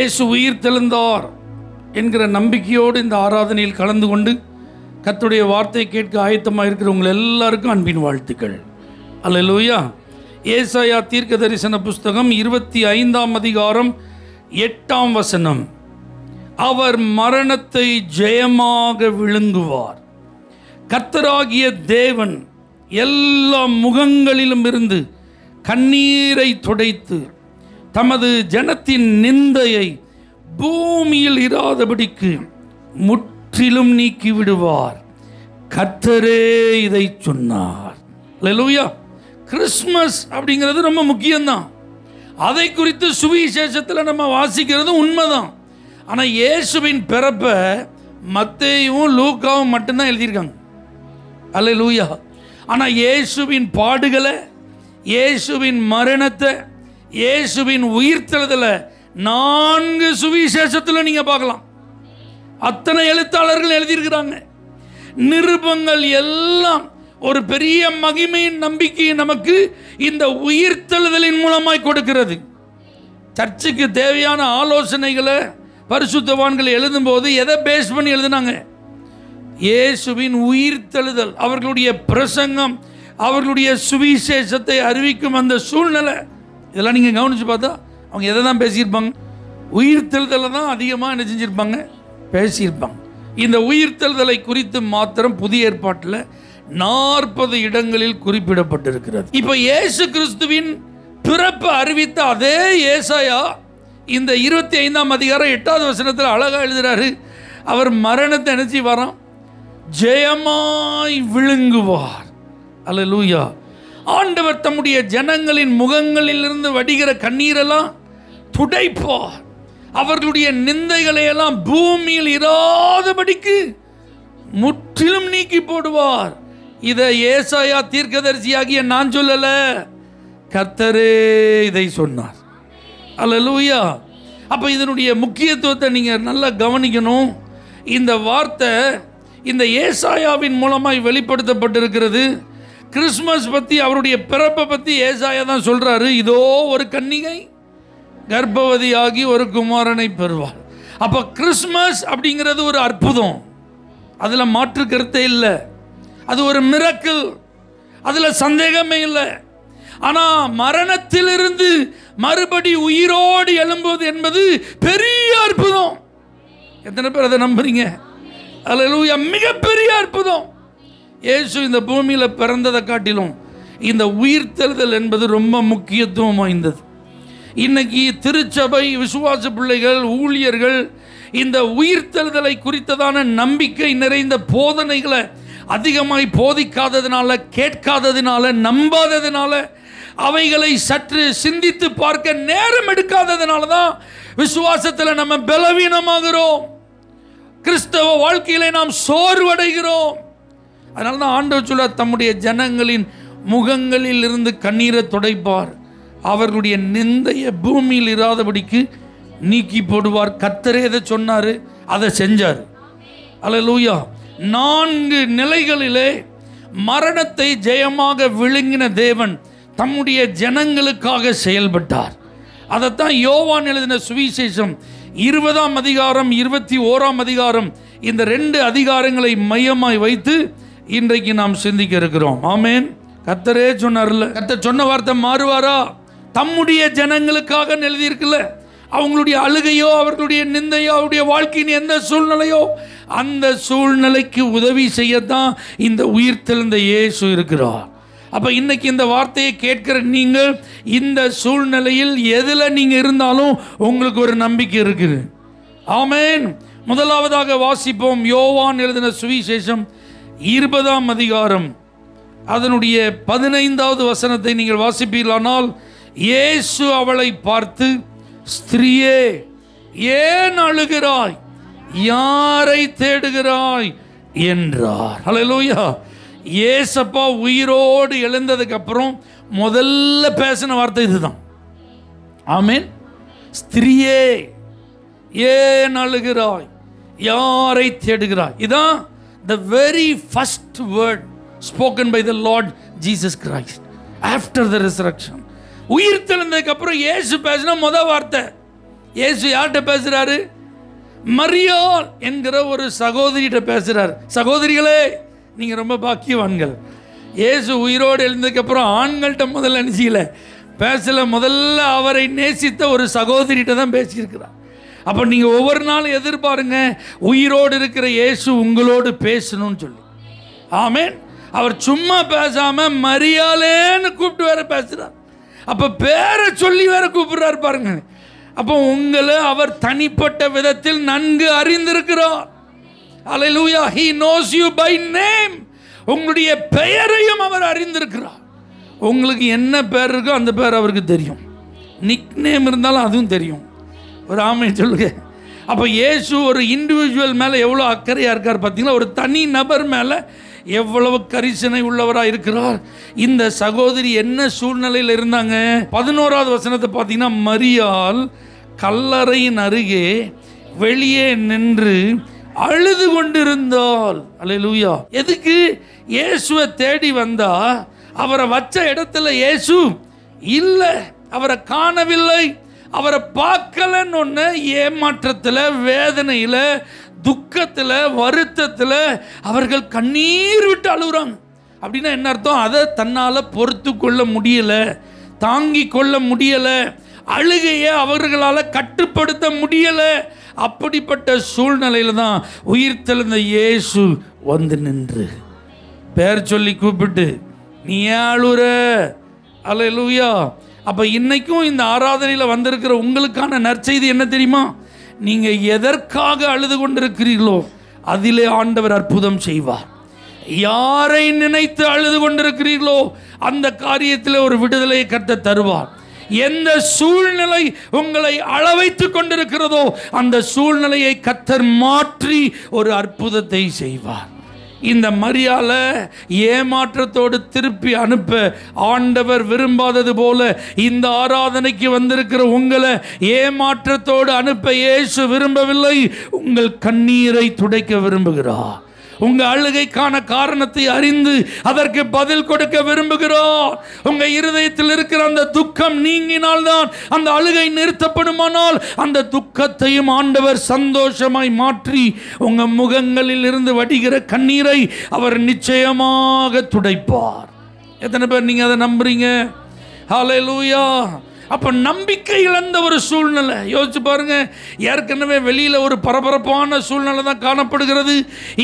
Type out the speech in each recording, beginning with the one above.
இயேசு உயிர் தெழுந்தார் என்கிற நம்பிக்கையோடு இந்த ஆராதனையில் கலந்து கொண்டு கர்த்தருடைய வார்த்தையை கேட்க ஆயத்தமாக இருக்கிறவங்க எல்லாருக்கும் அன்பின் வாழ்த்துக்கள். அல்லேலூயா. ஏசாயா தீர்க்க தரிசன புஸ்தகம் 25ஆம் அதிகாரம் 8ஆம் வசனம். அவர் மரணத்தை ஜெயமாக விழுங்குவார். கர்த்தராகிய தேவன் எல்லா முகங்களிலும் இருந்து கண்ணீரை துடைத்து தமது ஜனத்தின் நிந்தையை பூமியில் இராதபடிக்கு முற்றிலும் நீக்கி விடுவார். கர்த்தரே இதை சொன்னார். அல்லேலூயா. கிறிஸ்மஸ் அப்படிங்கிறது ரொம்ப முக்கியம்தான். அதை குறித்து சுவிசேஷத்தில் நம்ம வாசிக்கிறது உண்மைதான். ஆனால் இயேசுவின் பிறப்பை மத்தேயும் லூக்காவும் மட்டும்தான் எழுதியிருக்காங்க. அல்லேலூயா. ஆனால் இயேசுவின் பாடுகளை, இயேசுவின் மரணத்தை, இயேசுவின் உயிர்த்தெழுதலை 4 சுவிசேஷத்தில் நீங்கள் பார்க்கலாம். அத்தனை எழுத்தாளர்கள் எழுதியிருக்கிறாங்க. நிருபங்கள் எல்லாம் ஒரு பெரிய மகிமையின் நம்பிக்கையை நமக்கு இந்த உயிர்த்தெழுதலின் மூலமாய் கொடுக்கிறது. சர்ச்சுக்கு தேவையான ஆலோசனைகளை பரிசுத்தவான்கள் எழுதும்போது எதை பேஸ் பண்ணி எழுதினாங்க? இயேசுவின் உயிர்த்தெழுதல், அவர்களுடைய பிரசங்கம், அவர்களுடைய சுவிசேஷத்தை அறிவிக்கும் அந்த சூழ்நிலை, இதெல்லாம் நீங்கள் கவனித்து பார்த்தா அவங்க எதை தான் பேசியிருப்பாங்க? உயிர்த்தெழுதலை தான் அதிகமாக என்ன செஞ்சுருப்பாங்க? பேசியிருப்பாங்க. இந்த உயிர்த்தெழுதலை குறித்து மாத்திரம் புதிய ஏற்பாட்டில் 40 இடங்களில் குறிப்பிடப்பட்டிருக்கிறது. இப்போ இயேசு கிறிஸ்துவின் பிறப்பு அறிவித்த அதே ஏசாயா இந்த 25ஆம் அதிகாரம் 8வது வசனத்தில் அழகாக எழுதுகிறாரு. அவர் மரணத்தை நினைச்சி வரான், ஜெயமாய் விழுங்குவார். அல்லேலூயா. ஆண்டவர் தம்முடைய ஜனங்களின் முகங்களிலிருந்து வடிகிற கண்ணீரெல்லாம் துடைப்பார். அவர்களுடைய நிந்தைகளை எல்லாம் பூமியில் இராதபடிக்கு முற்றிலும் நீக்கி போடுவார். இதை ஏசாயா தீர்க்கதரிசியாகிய நான் சொல்லல, கர்த்தரே இதை சொன்னார். அல்லேலூயா. அப்போ இதனுடைய முக்கியத்துவத்தை நீங்கள் நல்லா கவனிக்கணும். இந்த வார்த்தை இந்த ஏசாயாவின் மூலமாய் வெளிப்படுத்தப்பட்டிருக்கிறது. கிறிஸ்மஸ் பற்றி, அவருடைய பிறப்பை பற்றி ஏசாயா தான் சொல்கிறாரு. இதோ ஒரு கன்னிகை கர்ப்பவதியாகி ஒரு குமாரனை பெறுவார். அப்போ கிறிஸ்மஸ் அப்படிங்கிறது ஒரு அற்புதம், அதில் மாற்று கருத்தே இல்லை. அது ஒரு மிரக்கிள், அதில் சந்தேகமே இல்லை. ஆனால் மரணத்திலிருந்து மறுபடி உயிரோடு எழும்புவது என்பது பெரிய அற்புதம். எத்தனை பேர் அதை நம்புறீங்க? அல்லேலூயா. மிகப்பெரிய அற்புதம். இயேசு இந்த பூமியில் பிறந்ததை காட்டிலும் இந்த உயிர்த்தெழுதல் என்பது ரொம்ப முக்கியத்துவம் வாய்ந்தது. இன்னைக்கு திருச்சபை, விசுவாச பிள்ளைகள், ஊழியர்கள் இந்த உயிர்த்தெழுதலை குறித்ததான நம்பிக்கை நிறைந்த போதனைகளை அதிகமாய் போதிக்காததுனால, கேட்காததுனால, நம்பாததுனால, அவைகளை சற்று சிந்தித்து பார்க்க நேரம் எடுக்காததுனால தான் விசுவாசத்தில் நம்ம பலவீனமாகிறோம். கிறிஸ்தவ வாழ்க்கையிலே நாம் சோர்வடைகிறோம். அதனால தான் ஆண்டவர் சொல்ல, தம்முடைய ஜனங்களின் முகங்களில் இருந்து கண்ணீரை துடைப்பார், அவர்களுடைய நிந்தைய பூமியில் இராதபடிக்கு நீக்கி போடுவார். கர்த்தரே எதை சொன்னார், அதை செஞ்சார். அல்லேலூயா. 4 நிலைகளிலே மரணத்தை ஜெயமாக விழுங்கின தேவன் தம்முடைய ஜனங்களுக்காக செயல்பட்டார். அதைத்தான் யோவான் எழுதின சுவிசேஷம் 20ஆம் அதிகாரம் 21ஆம் அதிகாரம், இந்த 2 அதிகாரங்களை மையமாய் வைத்து இன்றைக்கு நாம் சிந்திக்க இருக்கிறோம். ஆமேன். கர்த்தரே சொன்னார்ல, கர்த்தர் சொன்ன வார்த்தை மாறுவாரா? தம்முடைய ஜனங்களுக்காக எழுதியிருக்குல்ல, அவங்களுடைய அழுகையோ, அவர்களுடைய நிந்தையோ, அவருடைய வாழ்க்கையின் எந்த சூழ்நிலையோ அந்த சூழ்நிலைக்கு உதவி செய்யத்தான் இந்த உயிர்த்தெழுந்த இயேசு இருக்கிறார். அப்போ இன்னைக்கு இந்த வார்த்தையை கேட்கிற நீங்கள் இந்த சூழ்நிலையில் எதில் நீங்கள் இருந்தாலும் உங்களுக்கு ஒரு நம்பிக்கை இருக்குது. ஆமேன். முதலாவதாக வாசிப்போம். யோவான் எழுதின சுவிசேஷம் 20ஆம் அதிகாரம் அதனுடைய 15வது வசனத்தை நீங்கள் வாசிப்பீர்களானால், இயேசு அவளை பார்த்து, ஸ்திரீயே, ஏன் அழுகிறாய்? யாரை தேடுகிறாய் என்றார். அல்லேலூயா. ஏசப்பா உயிரோடு எழுந்ததுக்கு அப்புறம் முதல்ல பேசின வார்த்தை இதுதான். ஆமேன். ஸ்திரீயே, ஏன் அழுகிறாய்? யாரை தேடுகிறாய்? இதான் the very first word spoken by the Lord Jesus Christ after the resurrection. உயிர் தெழுந்ததுக்கு அப்புறம் இயேசு பேசின முதல் வார்த்தை இயேசு யார்கிட்ட பேசுறாரு? மரியாள் என்கிற ஒரு சகோதரிகிட்ட பேசுறார். சகோதரிகளே, நீங்க ரொம்ப பாக்கியவான்கள். இயேசு உயிரோடு எழுந்ததுக்கப்புறம் ஆண்கள்கிட்ட முதல்ல நினைச்சில பேசல, முதல்ல அவரை நேசித்த ஒரு சகோதரிகிட்ட தான் பேசியிருக்கிறார். அப்போ நீங்கள் ஒவ்வொரு நாளும் எதிர்பாருங்க, உயிரோடு இருக்கிற இயேசு உங்களோடு பேசணும்னு சொல்லி. ஆமென். அவர் சும்மா பேசாம மரியாளேன்னு கூப்பிட்டு வேற பேசுறார். அப்போ பேரை சொல்லி வேற கூப்பிடுறாரு பாருங்க. அப்போ உங்களை அவர் தனிப்பட்ட விதத்தில் நன்கு அறிந்திருக்கிறார். அல்லேலூயா. He knows you by name. உங்களுடைய பெயரையும் அவர் அறிந்திருக்கிறார். உங்களுக்கு என்ன பேர் இருக்கோ அந்த பேர் அவருக்கு தெரியும். நிக் நேம் இருந்தாலும் அதுவும் தெரியும். ஒரு ஆமென் சொல்லுங்க. அப்போ இயேசு ஒரு இண்டிவிஜுவல் மேலே எவ்வளோ அக்கறையாக இருக்கார் பார்த்தீங்களா? ஒரு தனி நபர் மேலே எவ்வளவு கரிசனை உள்ளவராக இருக்கிறார். இந்த சகோதரி என்ன சூழ்நிலையில் இருந்தாங்க? 11வது வசனத்தை பார்த்தீங்கன்னா, மரியாள் கல்லறையின் அருகே வெளியே நின்று அழுது கொண்டிருந்தாள். அல்லேலூயா. எதுக்கு? இயேசுவை தேடி வந்தா அவரை வச்ச இடத்துல இயேசு இல்லை, அவரை காணவில்லை, அவரை பார்க்கலன்னு ஒன்று ஏமாற்றத்தில், வேதனையில், துக்கத்தில், வருத்தத்தில் அவர்கள் கண்ணீர் விட்டு அழுகுறாங்க. அப்படின்னா என்ன அர்த்தம்? அதை தன்னால் பொறுத்து கொள்ள முடியலை, தாங்கி கொள்ள முடியலை, அழுகையை அவர்களால் கட்டுப்படுத்த முடியலை. அப்படிப்பட்ட சூழ்நிலையில் தான் உயிர்த்தெழுந்த இயேசு வந்து நின்று பேர் சொல்லி கூப்பிட்டு, நீ ஏன் அழுற? அல்லேலூயா. அப்போ இன்னைக்கும் இந்த ஆராதனையில் வந்திருக்கிற உங்களுக்கான நற்செய்தி என்ன தெரியுமா? நீங்கள் எதற்காக அழுது கொண்டிருக்கிறீர்களோ அதிலே ஆண்டவர் அற்புதம் செய்வார். யாரை நினைத்து அழுது கொண்டிருக்கிறீர்களோ அந்த காரியத்தில் ஒரு விடுதலையை கர்த்தர் தருவார். எந்த சூழ்நிலை உங்களை அளவைத்துக் கொண்டிருக்கிறதோ அந்த சூழ்நிலையை கர்த்தர் மாற்றி ஒரு அற்புதத்தை செய்வார். இந்த மரியாளை ஏமாற்றத்தோடு திருப்பி அனுப்ப ஆண்டவர் விரும்பாதது போல இந்த ஆராதனைக்கு வந்திருக்கிற உங்களை ஏமாற்றத்தோடு அனுப்ப இயேசு விரும்பவில்லை. உங்கள் கண்ணீரை துடைக்க விரும்புகிறார். உங்க அழுகைக்கான காரணத்தை அறிந்து அதற்கு பதில் கொடுக்க விரும்புகிறார். உங்க இருதயத்தில் இருக்கிற அந்த துக்கம் நீங்கினால்தான் அந்த அழுகை நிறுத்தப்படுமானால் அந்த துக்கத்தையும் ஆண்டவர் சந்தோஷமாய் மாற்றி உங்க முகங்களில் இருந்து வடிகிற கண்ணீரை அவர் நிச்சயமாக துடைப்பார். எத்தனை பேர் நீங்க அதை நம்புறீங்க? ஹல்லேலூயா. அப்போ நம்பிக்கை இழந்த ஒரு சூழ்நிலை யோசிச்சு பாருங்க. ஏற்கனவே வெளியில் ஒரு பரபரப்பான சூழ்நிலை தான் காணப்படுகிறது.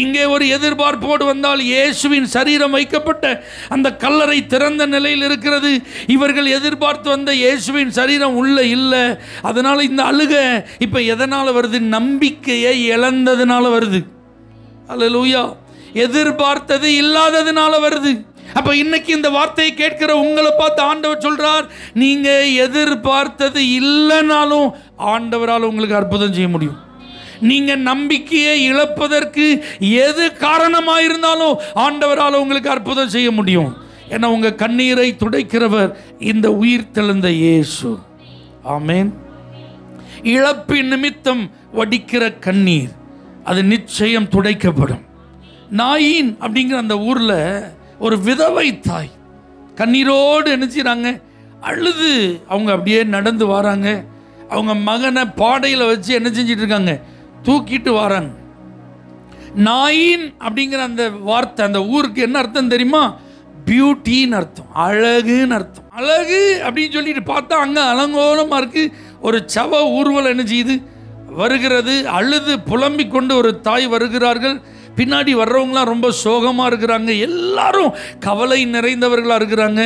இங்கே ஒரு எதிர்பார்ப்போடு வந்தால் இயேசுவின் சரீரம் வைக்கப்பட்ட அந்த கல்லறை திறந்த நிலையில் இருக்கிறது. இவர்கள் எதிர்பார்த்து வந்த இயேசுவின் சரீரம் உள்ள இல்லை. அதனால் இந்த அழுகை இப்போ எதனால் வருது? நம்பிக்கையை இழந்ததுனால வருது. அல்லேலூயா. எதிர்பார்த்தது இல்லாததுனால வருது. அப்ப இன்னைக்கு இந்த வார்த்தையை கேட்கிற உங்களை பார்த்து ஆண்டவர் சொல்றார், நீங்க எதிர்பார்த்தது இல்லைனாலும் ஆண்டவரால் உங்களுக்கு அற்புதம் செய்ய முடியும். நீங்க நம்பிக்கையை இழப்பதற்கு எது காரணமாக இருந்தாலும் ஆண்டவரால் உங்களுக்கு அற்புதம் செய்ய முடியும். ஏன்னா உங்க கண்ணீரை துடைக்கிறவர் இந்த உயிர் தெழுந்த இயேசு. ஆமென். இழப்பின் நிமித்தம் வடிக்கிற கண்ணீர் அது நிச்சயம் துடைக்கப்படும். நாயின் அப்படிங்கிற அந்த ஊர்ல ஒரு விதவை தாய் கண்ணீரோடு நினைச்சிறாங்க, அழுது அவங்க அப்படியே நடந்து வராங்க. அவங்க மகனை பாடையில் வச்சு என்ன செஞ்சிட்டு இருக்காங்க? தூக்கிட்டு வராங்க. நாயின் அப்படிங்கிற அந்த வார்த்தை அந்த ஊருக்கு என்ன அர்த்தம் தெரியுமா? பியூட்டின்னு அர்த்தம், அழகுன்னு அர்த்தம். அழகு அப்படின்னு சொல்லிட்டு பார்த்தா அங்கே அலங்கோலமாக இருக்கு. ஒரு சவ ஊர்வலம் என்ன செய்யுது? வருகிறது. அழுது புலம்பிக் கொண்டு ஒரு தாய் வருகிறார்கள். பின்னாடி வர்றவங்களாம் ரொம்ப சோகமாக இருக்கிறாங்க. எல்லாரும் கவலை நிறைந்தவர்களாக இருக்கிறாங்க.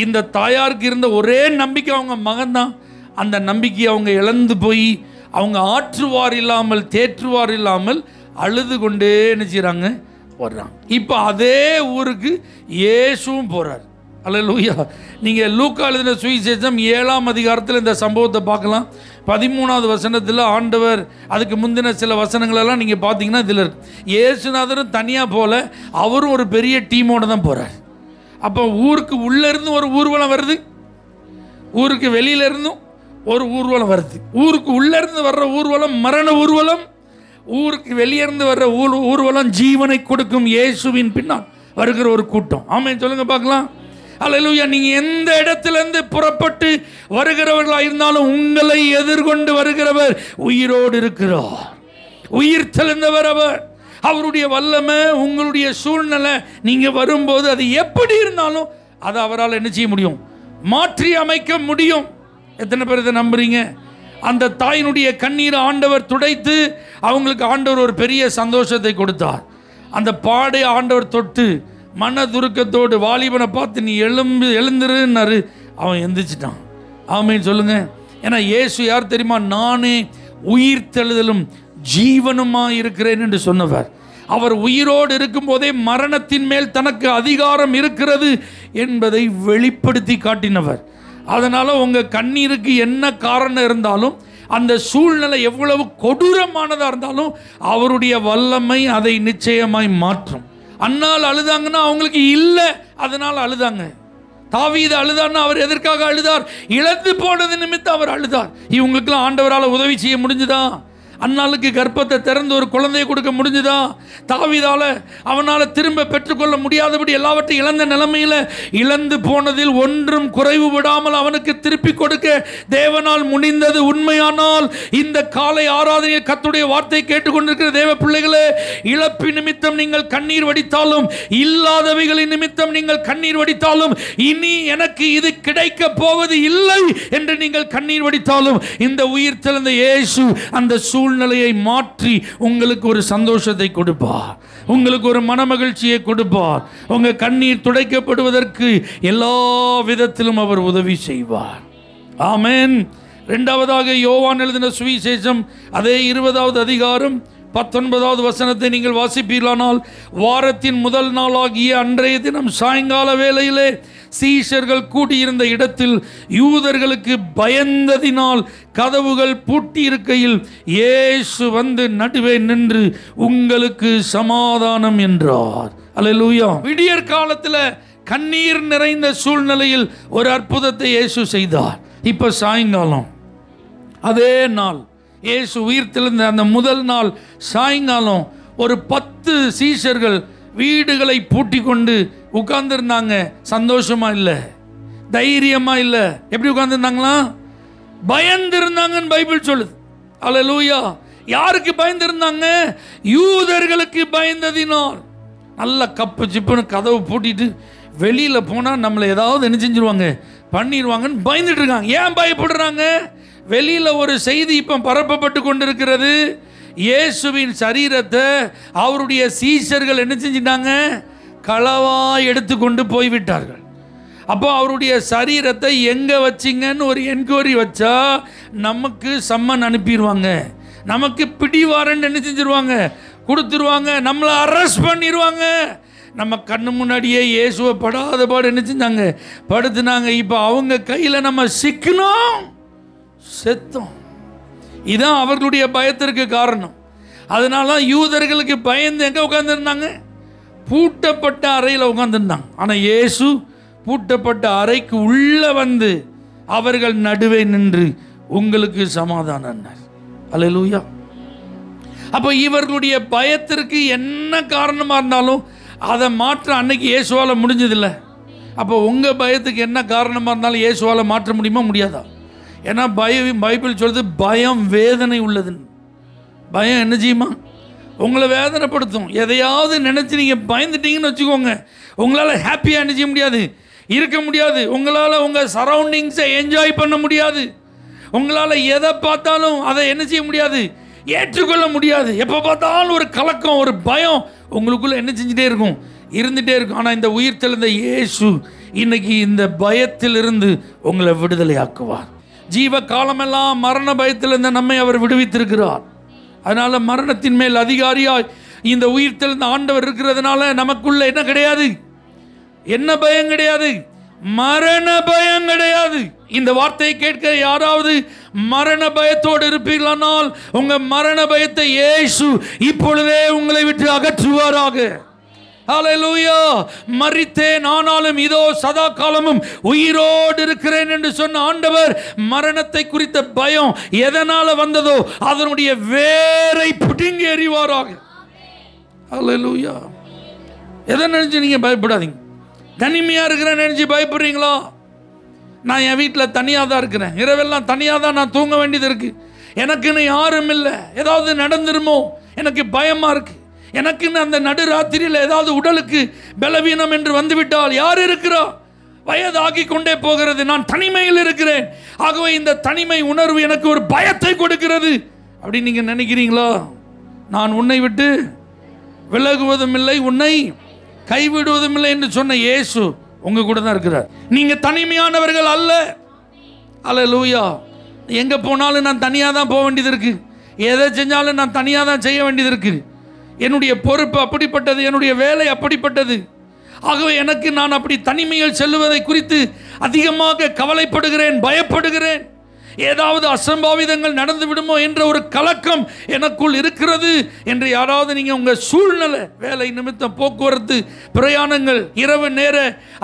இந்த தாயாருக்கு இருந்த ஒரே நம்பிக்கை அவங்க மகன்தான். அந்த நம்பிக்கையை அவங்க இழந்து போய் அவங்க ஆற்றுவார் இல்லாமல் தேற்றுவார் இல்லாமல் அழுது கொண்டே நினைச்சாங்க வர்றாங்க. இப்போ அதே ஊருக்கு இயேசுவும் போகிறார். அல்லேலூயா. நீங்கள் லூக்கா எழுதின சுவிசேஷம் 7ஆம் அதிகாரத்தில் இந்த சம்பவத்தை பார்க்கலாம். 13வது வசனத்தில் ஆண்டவர் அதுக்கு முந்தின சில வசனங்களெல்லாம் நீங்கள் பார்த்தீங்கன்னா இதில் இருக்கு. இயேசுநாதரும் தனியாக போல, அவரும் ஒரு பெரிய டீமோடு தான் போகிறார். அப்போ ஊருக்கு உள்ளேருந்து ஒரு ஊர்வலம் வருது, ஊருக்கு வெளியிலேருந்தும் ஒரு ஊர்வலம் வருது. ஊருக்கு உள்ளேருந்து வர்ற ஊர்வலம் மரண ஊர்வலம், ஊருக்கு வெளியேருந்து வர்ற ஊர்வலம் ஜீவனை கொடுக்கும் இயேசுவின் பின்னால் வருகிற ஒரு கூட்டம். ஆமென் சொல்லுங்க பார்க்கலாம். அல்லேலூயா. நீங்க எந்த இடத்திலிருந்து புறப்பட்டு வருகிறவர்களாக இருந்தாலும் உங்களை எதிர்கொண்டு வருகிறவர் உயிரோடு இருக்கிறார். உயிர் தெழுந்தவர் அவர். அவருடைய வல்லமை உங்களுடைய சூழ்நிலை நீங்க வரும்போது அது எப்படி இருந்தாலும் அதை அவரால் என்ன செய்ய முடியும்? மாற்றி அமைக்க முடியும். எத்தனை பேர் இதை நம்புறீங்க? அந்த தாயினுடைய கண்ணீரை ஆண்டவர் துடைத்து அவங்களுக்கு ஆண்டவர் ஒரு பெரிய சந்தோஷத்தை கொடுத்தார். அந்த பாடை ஆண்டவர் தொட்டு மன துருக்கத்தோடு வாலிபனை பார்த்து நீ எழுந்துருன்னாரு. அவன் எந்திரிச்சிட்டான். ஆமேன்னு சொல்லுங்க. ஏன்னா இயேசு யார் தெரியுமா? நானே உயிர் தெழுதலும் ஜீவனுமா இருக்கிறேன் என்று சொன்னவர். அவர் உயிரோடு இருக்கும் போதே மரணத்தின் மேல் தனக்கு அதிகாரம் இருக்கிறது என்பதை வெளிப்படுத்தி காட்டினவர். அதனால உங்க கண்ணீருக்கு என்ன காரணம் இருந்தாலும், அந்த சூழ்நிலை எவ்வளவு கொடூரமானதா இருந்தாலும் அவருடைய வல்லமை அதை நிச்சயமாய் மாற்றும். அன்னால் அழுதாங்கன்னா அவங்களுக்கு இல்லை, அதனால அழுதாங்க. தாவீது அழுதார்னா அவர் எதற்காக அழுதார்? இழந்து போனது நிமித்தம் அவர் அழுதார். இவங்களுக்கெல்லாம் ஆண்டவரால் உதவி செய்ய முடிஞ்சுதா? அன்னாளுக்கு கர்ப்பத்தை திறந்து ஒரு குழந்தையை கொடுக்க முடிஞ்சுதா? தாவீதால அவனால் திரும்ப பெற்றுக்கொள்ள முடியாதபடி எல்லாவற்றையும் இழந்த நிலைமையில் இழந்து போனதில் ஒன்றும் குறைவு விடாமல் அவனுக்கு திருப்பி கொடுக்க தேவனால் முடிந்தது. உண்மையானால் இந்த காலை ஆராதனையில் கர்த்தருடைய வார்த்தை கேட்டுக்கொண்டிருக்கிற தேவ பிள்ளைகளே, இழப்பு நிமித்தம் நீங்கள் கண்ணீர் வடித்தாலும், இல்லாதவைகளின் நிமித்தம் நீங்கள் கண்ணீர் வடித்தாலும், இனி எனக்கு இது கிடைக்க போவது இல்லை என்று நீங்கள் கண்ணீர் வடித்தாலும், இந்த உயிர் தெழுந்த இயேசு அந்த சூழ்நிலையை மாற்றி உங்களுக்கு ஒரு சந்தோஷத்தை கொடுப்பார், உங்களுக்கு ஒரு மனமகிழ்ச்சியை கொடுப்பார். உங்க கண்ணீர் துடைக்கப்படுவதற்கு எல்லா விதத்திலும் அவர் உதவி செய்வார். ஆமென். இரண்டாவதாக யோவான் எழுதின சுவிசேஷம் அதே 20வது அதிகாரம் 19வது வசனத்தை நீங்கள் வாசிப்பீர்களானால், வாரத்தின் முதல் நாளாகிய அன்றைய தினம் சாயங்கால வேளையிலே சீஷர்கள் கூடியிருந்த இடத்தில் யூதர்களுக்கு பயந்ததினால் கதவுகள் பூட்டி இருக்கையில் இயேசு வந்து நடுவே நின்று உங்களுக்கு சமாதானம் என்றார். அல்லேலூயா. விடியற் காலத்தில் கண்ணீர் நிறைந்த சூழ்நிலையில் ஒரு அற்புதத்தை இயேசு செய்தார். இப்ப சாயங்காலம் அதே நாள் இயேசு உயிர் தெழுந்த அந்த முதல் நாள் சாயங்காலம் ஒரு 10 சீஷர்கள் வீடுகளை பூட்டி கொண்டு உட்கார்ந்துருந்தாங்க. சந்தோஷமா இல்லை, தைரியமா இல்லை. எப்படி உட்கார்ந்துருந்தாங்களா? பயந்திருந்தாங்கன்னு பைபிள் சொல்லுது. அல்லேலூயா. யாருக்கு பயந்திருந்தாங்க? யூதர்களுக்கு பயந்ததினால். நல்ல கப்பு சிப்புன்னு கதவு பூட்டிட்டு வெளியில் போனால் நம்மளை ஏதாவது என்ன செஞ்சிருவாங்க, பண்ணிடுவாங்கன்னு பயந்துட்டு இருக்காங்க. ஏன் பயப்படுறாங்க? வெளியில் ஒரு செய்தி இப்போ பரப்பப்பட்டு கொண்டிருக்கிறது. இயேசுவின் சரீரத்தை அவருடைய சீஷர்கள் என்ன செஞ்சிட்டாங்க? களவாய் எடுத்துக்கொண்டு போய்விட்டார்கள். அப்போ அவருடைய சரீரத்தை எங்கே வச்சிங்கன்னு ஒரு என்கொயரி வச்சா நமக்கு சம்மன் அனுப்பிடுவாங்க, நமக்கு பிடிவாரண்ட் என்ன செஞ்சிருவாங்க, கொடுத்துருவாங்க, நம்மளை அரெஸ்ட் பண்ணிடுவாங்க. நம்ம கண்ணு முன்னாடியே இயேசுவை படாத பாடு என்ன செஞ்சாங்க, படுத்துனாங்க. இப்போ அவங்க கையில் நம்ம சிக்கணும், செத்தோம். இதுதான் அவர்களுடைய பயத்திற்கு காரணம். அதனால யூதர்களுக்கு பயந்து எங்கே உட்கார்ந்துருந்தாங்க? பூட்டப்பட்ட அறையில் உட்கார்ந்துருந்தாங்க. ஆனால் இயேசு பூட்டப்பட்ட அறைக்கு உள்ளே வந்து அவர்கள் நடுவே நின்று உங்களுக்கு சமாதானம். அல்லேலூயா. அப்போ இவர்களுடைய பயத்திற்கு என்ன காரணமாக இருந்தாலும் அதை மாற்ற அன்னைக்கு இயேசுவால் முடிஞ்சதில்லை. அப்போ உங்கள் பயத்துக்கு என்ன காரணமாக இருந்தாலும் இயேசுவால் மாற்ற முடியுமா? முடியாதா? ஏன்னா பைபிள் சொல்லுது பயம் வேதனை உள்ளதுன்னு. பயம் என்ன செய்யுமா? உங்களை வேதனைப்படுத்தும். எதையாவது நினச்சி நீங்கள் பயந்துட்டீங்கன்னு வச்சுக்கோங்க, உங்களால் ஹாப்பியாக என்ன செய்ய முடியாது, இருக்க முடியாது. உங்களால் உங்கள் சரௌண்டிங்ஸை என்ஜாய் பண்ண முடியாது. உங்களால் எதை பார்த்தாலும் அதை என்ன செய்ய முடியாது, ஏற்றுக்கொள்ள முடியாது. எப்போ பார்த்தாலும் ஒரு கலக்கம், ஒரு பயம் உங்களுக்குள்ளே என்ன செஞ்சுட்டே இருக்கும், இருந்துகிட்டே இருக்கும். ஆனால் இந்த உயிர் தெழுந்த இயேசு இன்னைக்கு இந்த பயத்திலிருந்து உங்களை விடுதலை ஆக்குவார். ஜீவ காலமெல்லாம் மரண பயத்திலிருந்து நம்மை அவர் விடுவித்திருக்கிறார். அதனால மரணத்தின் மேல் அதிகாரியாய் இந்த உயிர் தெழுந்த ஆண்டவர் இருக்கிறதுனால நமக்குள்ள என்ன கிடையாது, என்ன பயம் கிடையாது, மரண பயம் கிடையாது. இந்த வார்த்தையை கேட்க யாராவது மரண பயத்தோடு இருப்பீர்களானால் உங்க மரண பயத்தை இயேசு இப்பொழுதே உங்களை விட்டு அகற்றுவாராக. ஹல்லேலூயா. மரித்தேன் ஆனாலும் இதோ சதா காலமும் உயிரோடு இருக்கிறேன் என்று சொன்ன ஆண்டவர் மரணத்தை குறித்த பயம் எதனால வந்ததோ அதனுடைய வேரை பிடுங்கி எறிவாராக. ஹல்லேலூயா. எதை நினைச்சு நீங்க பயப்படாதீங்க. தனிமையாக இருக்கிறேன்னு நினச்சி பயப்படுறீங்களோ? நான் என் வீட்டில் தனியாக தான் இருக்கிறேன், இரவெல்லாம் தனியாக தான் நான் தூங்க வேண்டியது இருக்குது, எனக்குன்னு யாரும் இல்லை, ஏதாவது நடந்துருமோ எனக்கு பயமாக இருக்குது, எனக்குன்னு அந்த நடுராத்திரியில் ஏதாவது உடலுக்கு பலவீனம் என்று வந்துவிட்டால் யார் இருக்கிறா? வயதாகி கொண்டே போகிறது, நான் தனிமையில் இருக்கிறேன், ஆகவே இந்த தனிமை உணர்வு எனக்கு ஒரு பயத்தை கொடுக்கிறது அப்படின்னு நீங்கள் நினைக்கிறீங்களா? நான் உன்னை விட்டு விலகுவதும் இல்லை, உன்னை கைவிடுவதும் இல்லை என்று சொன்ன இயேசு உங்க கூட தான் இருக்கிறார். நீங்க தனிமையானவர்கள் அல்ல. அல்லேலூயா. எங்க போனாலும் நான் தனியாக தான் போக வேண்டியது இருக்கு, எதை செஞ்சாலும் நான் தனியாக தான் செய்ய வேண்டியது இருக்கு. என்னுடைய பொறுப்பு அப்படிப்பட்டது, என்னுடைய வேலை அப்படிப்பட்டது. ஆகவே எனக்கு நான் அப்படி தனிமையில் செல்லுவதை குறித்து அதிகமாக கவலைப்படுகிறேன், பயப்படுகிறேன். ஏதாவது அசம்பாவிதங்கள் நடந்து விடுமோ என்ற ஒரு கலக்கம் எனக்குள் இருக்கிறது என்று யாராவது நீங்கள் உங்கள் சூழ்நிலை, வேலை நிமித்தம், போக்குவரத்து, பிரயாணங்கள், இரவு நேர